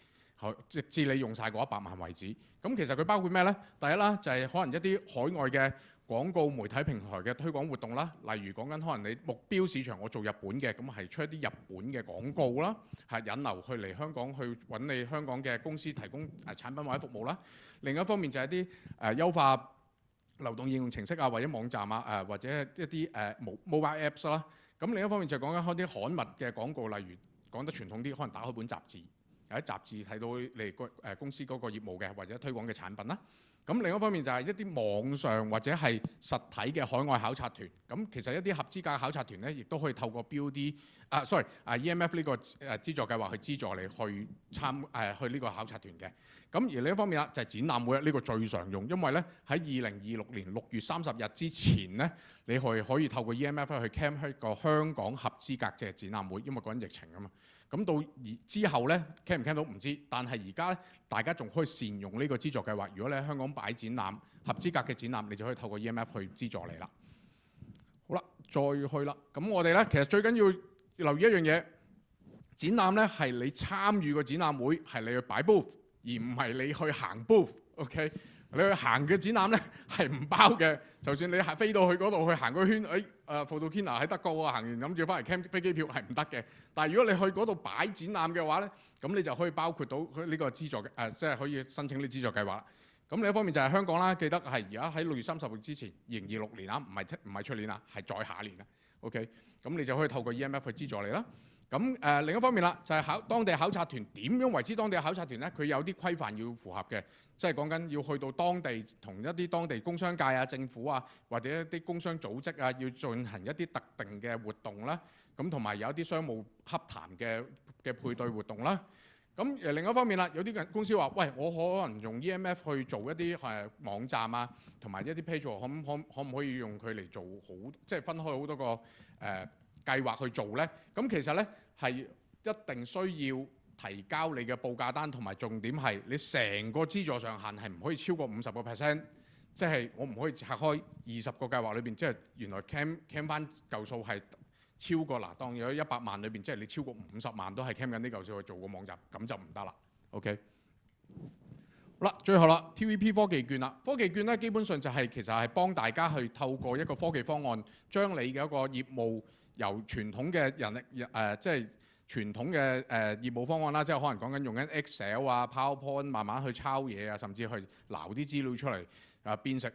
直至你用晒嗰100萬為止。咁其實佢包括咩呢？第一啦，就係可能一啲海外嘅廣告媒體平台嘅推廣活動啦，例如講緊可能你目標市場我做日本嘅，咁係出一啲日本嘅廣告啦，係引流去嚟香港去揾你香港嘅公司提供產品或者服務啦。另一方面就係啲優化流動應用程式啊，或者網站啊，或者一啲mobile apps 啦。咁另一方面就講緊開啲刊物嘅廣告，例如講得傳統啲，可能打開本雜誌，喺雜誌睇到你公司嗰個業務嘅或者推廣嘅產品啦。咁另一方面就係一啲網上或者係實體嘅海外考察團。咁其實一啲合資格嘅考察團咧，亦都可以透過 EMF 呢個資助計劃去資助你去去呢個考察團嘅。咁而另一方面啦，就係展覽會呢個最常用，因為咧喺2026年6月30日之前咧，你可以透過 EMF 去 cam 一個香港合資格嘅展覽會，因為嗰陣疫情啊嘛。咁到之後咧 cam 唔 cam 到唔知，但係而家咧大家仲可以善用呢個資助計劃。如果你喺香港擺展覽合資格嘅展覽，你就可以透過 EMF 去資助你啦。好啦，再去啦。咁我哋咧其實最緊要留意一樣嘢，展覽咧係你參與個展覽會，係你去擺 booth， 而唔係你去行 booth。OK， 你去行嘅展覽咧係唔包嘅。就算你係飛到去嗰度去行個圈，Photokina 喺德國行完諗住翻嚟 cam 飛機票係唔得嘅。但係如果你去嗰度擺展覽嘅話咧，咁你就可以包括到呢個資助嘅即係可以申請呢資助計劃。咁另一方面就係香港啦，記得係而家喺6月30日之前，2026年啊，唔係出年啊，係再下年啊。OK， 咁你就可以透過 EMF 去資助你啦。咁另一方面啦，就係當地考察團點樣為之當地考察團呢？佢有啲規範要符合嘅，即係講緊要去到當地同一啲當地工商界啊、政府啊或者一啲工商組織啊，要進行一啲特定嘅活動啦。咁同埋有一啲商務洽談嘅配對活動啦。咁另一方面啦，有啲公司話：喂，我可能用 EMF 去做一啲網站啊，同埋一啲 page， 可唔可以用佢嚟做好，即係分開好多個計劃去做呢？咁其實呢係一定需要提交你嘅報價單，同埋重點係你成個資助上限係唔可以超過50%，即係我唔可以拆開20個計劃裏邊，即係原來 cam 翻嚿數係超過嗱，當有100萬裏邊，即係你超過50萬都係 cam 緊呢嚿數去做個網站，咁就唔得啦。OK。好啦，最後啦 ，TVP 科技券啦，科技券咧基本上就係其實係幫大家去透過一個科技方案，將你嘅一個業務由傳統嘅人力即係傳統嘅業務方案啦，即係可能講緊用緊 Excel 啊、PowerPoint 慢慢去抄嘢啊，甚至去撈啲資料出嚟變成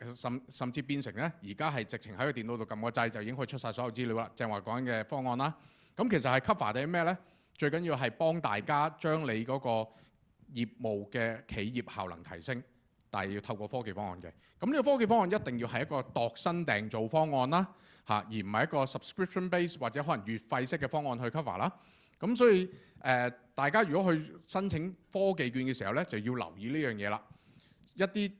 甚至變成咧，而家係直情喺個電腦度撳個掣就已經可以出晒所有資料啦。正話講緊嘅方案啦，咁其實係 cover 啲咩咧？最緊要係幫大家將你嗰個業務嘅企業效能提升，但係要透過科技方案嘅。咁呢個科技方案一定要係一個度身訂造方案啦，而唔係一個 subscription base 或者可能月費式嘅方案去 cover 啦。咁所以大家如果去申請科技券嘅時候咧，就要留意呢樣嘢啦。一啲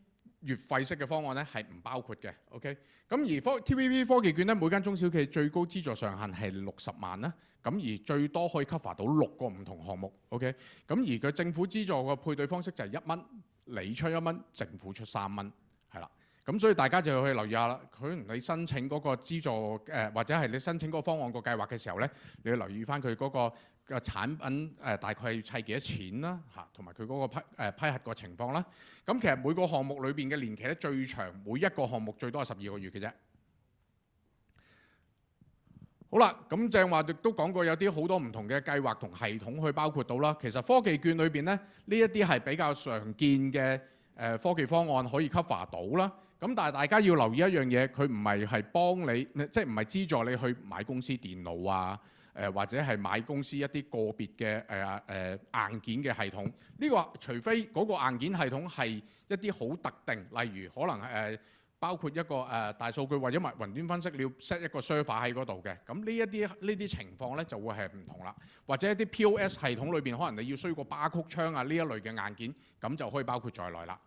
月費式嘅方案咧係唔包括嘅。OK。咁而 TVP 科技券咧，每間中小企最高資助上限係60萬啦。咁而最多可以 cover 到6個唔同項目。OK。咁而佢政府資助嘅配對方式就係1蚊，你出1蚊，政府出3蚊，係啦。咁所以大家就要去留意下啦。可能你申請嗰個資助或者係你申請嗰個方案個計劃嘅時候咧，你要留意翻佢嗰個產品大概要砌幾多錢啦，同埋佢嗰個批核個情況啦。咁其實每個項目裏邊嘅年期咧最長，每一個項目最多係12個月嘅啫。好啦，咁正話亦都講過有啲好多唔同嘅計劃同系統去包括到啦。其實科技券裏邊咧，呢一啲係比較常見嘅科技方案可以 cover 到啦。咁但係大家要留意一樣嘢，佢唔係幫你，即係唔係資助你去買公司電腦啊，或者係買公司一啲個別嘅硬件嘅系統。呢個除非嗰個硬件系統係一啲好特定，例如可能包括一個大數據或者雲端分析，你要 set 一個 server 喺嗰度嘅。咁呢啲情況咧就會係唔同啦。或者一啲 POS 系統裏邊，可能你要需要個巴曲窗啊呢一類嘅硬件，咁就可以包括在內啦。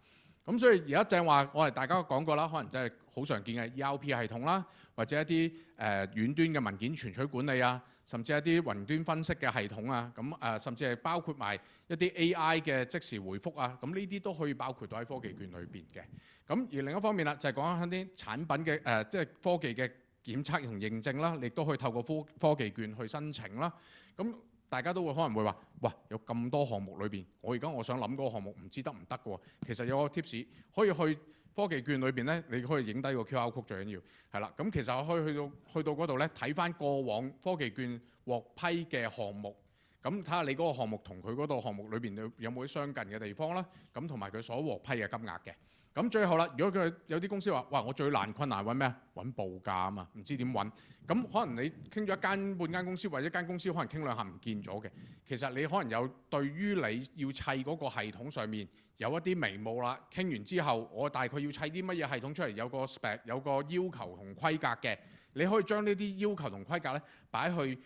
咁所以而家正話我哋大家講過啦，可能真係好常見嘅 ERP 系統啦，或者一啲遠端嘅文件存取管理啊，甚至一啲雲端分析嘅系統啊，咁甚至係包括埋一啲 AI 嘅即時回覆啊，咁呢啲都可以包括到喺科技券裏邊嘅。咁而另一方面啦，就係講緊啲產品嘅即係科技嘅檢測同認證啦，亦都可以透過科技券去申請啦。咁大家都會可能會話：哇，有咁多項目裏邊，我想諗嗰個項目唔知得唔得嘅喎。其實有個 tips 可以去科技券裏邊咧，你可以影低個 QR code 最緊要係啦。咁其實我可以去到嗰度咧，睇翻過往科技券獲批嘅項目，咁睇下你嗰個項目同佢嗰度項目裏邊有冇啲相近嘅地方啦。咁同埋佢所獲批嘅金額嘅。咁最後啦，如果佢有啲公司話：哇，我最困難揾咩啊？揾報價啊嘛，唔知點揾。咁可能你傾咗半間公司，或者一間公司可能傾兩下唔見咗嘅。其實你可能有對於你要砌嗰個系統上面有一啲眉目啦。傾完之後，我大概要砌啲乜嘢系統出嚟，有個 spec， 有個要求同規格嘅。你可以將呢啲要求同規格咧擺去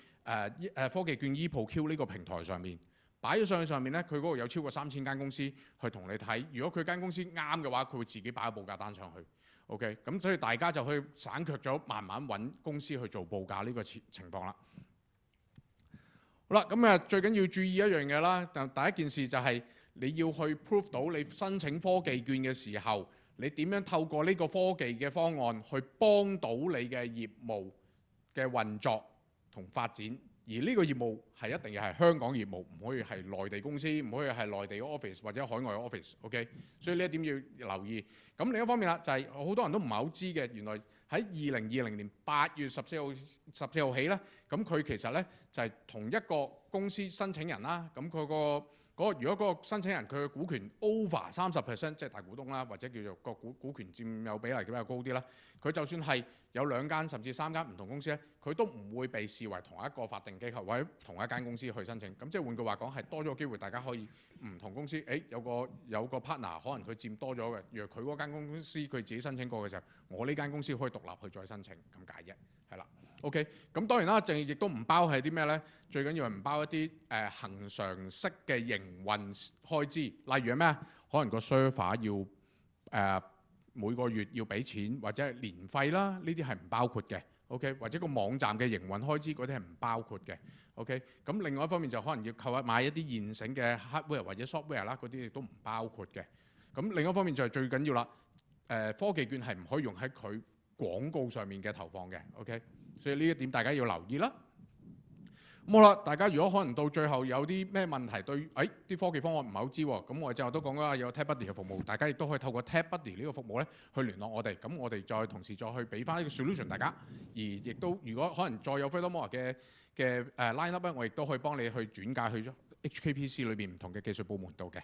科技券 eProQ 呢個平台上面。擺咗上面咧，佢嗰度有超過3000間公司去同你睇。如果佢間公司啱嘅話，佢會自己擺個報價單上去。OK， 咁所以大家就可以省卻咗慢慢揾公司去做報價呢個情況啦。好啦，咁最緊要注意一樣嘢啦。第一件事就係你要去 prove 到你申請科技券嘅時候，你點樣透過呢個科技嘅方案去幫到你嘅業務嘅運作同發展。而呢個業務係一定要係香港業務，唔可以係內地公司，唔可以係內地 office 或者海外 office。OK， 所以呢一點要留意。咁另一方面啦，就係好多人都唔係好知嘅，原來喺2020年8月14號起咧，咁佢其實咧就係同一個公司申請人啦，咁佢個如果嗰個申請人佢嘅股權 over 30%，即係大股東啦，或者叫做個股權佔有比例比較高啲啦，佢就算係有2間甚至3間唔同公司咧，佢都唔會被視為同一個法定機構或者同一間公司去申請。咁即係換句話講，係多咗個機會，大家可以唔同公司，有個 partner 可能佢佔多咗嘅，若佢嗰間公司佢自己申請過嘅時候，我呢間公司可以獨立去再申請咁解啫，係啦。OK， 咁當然啦，亦都唔包係啲咩呢？最緊要係唔包一啲恆常式嘅營運開支，例如係咩？可能個 server 要每個月要俾錢，或者係年費啦，呢啲係唔包括嘅。OK， 或者個網站嘅營運開支嗰啲係唔包括嘅。OK， 咁另外一方面就可能要買一啲現成嘅 hardware 或者 software 啦，嗰啲亦都唔包括嘅。咁另一方面就係最緊要啦，科技券係唔可以用喺佢廣告上面嘅投放嘅。OK。所以呢一點大家要留意啦。咁好啦，大家如果可能到最後有啲咩問題對啲科技方案唔係好知喎，咁我哋之後都講咗有 TechBuddy 嘅服務，大家亦都可以透過 TechBuddy 呢個服務咧去聯絡我哋，咁我哋再同時再去俾翻呢個 solution 大家。而亦都如果可能再有 Furthermore 嘅line up 咧，我亦都可以幫你去轉介去咗 HKPC 裏邊唔同嘅技術部門度嘅。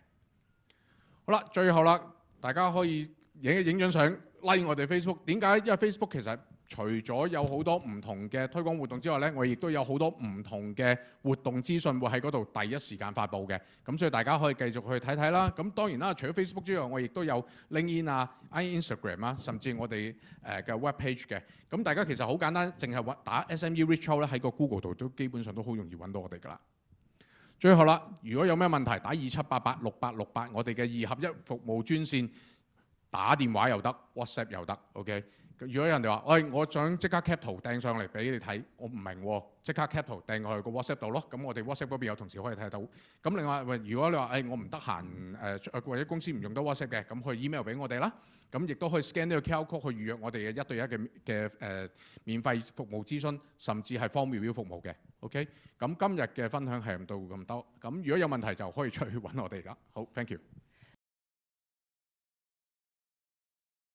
好啦，最後啦，大家可以影張相 like 我哋 Facebook。點解？因為 Facebook 其實除咗有好多唔同嘅推廣活動之外呢，我亦都有好多唔同嘅活動資訊會喺嗰度第一時間發布嘅。咁所以大家可以繼續去睇睇啦。咁當然啦，除咗 Facebook 之外，我亦都有 LinkedIn 啊、Instagram 啊，甚至我哋嘅 web page 嘅。咁大家其實好簡單，淨係打 SME Reach Out 咧，喺個 Google 度都基本上都好容易揾到我哋㗎啦。最後啦，如果有咩問題，打27886868，我哋嘅2合1服務專線，打電話又得 ，WhatsApp 又得 ，OK。如果有人哋話，我想即刻 cap 圖掟上嚟俾你睇，我唔明喎，即刻 cap 圖掟落去個 WhatsApp 度咯。咁我哋 WhatsApp 嗰邊有同事可以睇到。咁另外，如果你話我唔得閒或者公司唔用得 WhatsApp 嘅，咁可以 email 俾我哋啦。咁亦都可以 scan 呢個 QR code 去預約我哋嘅1對1嘅免費服務諮詢，甚至係方便服務嘅。OK。咁今日嘅分享係到咁多。咁如果有問題就可以出去揾我哋㗎。好 ，thank you。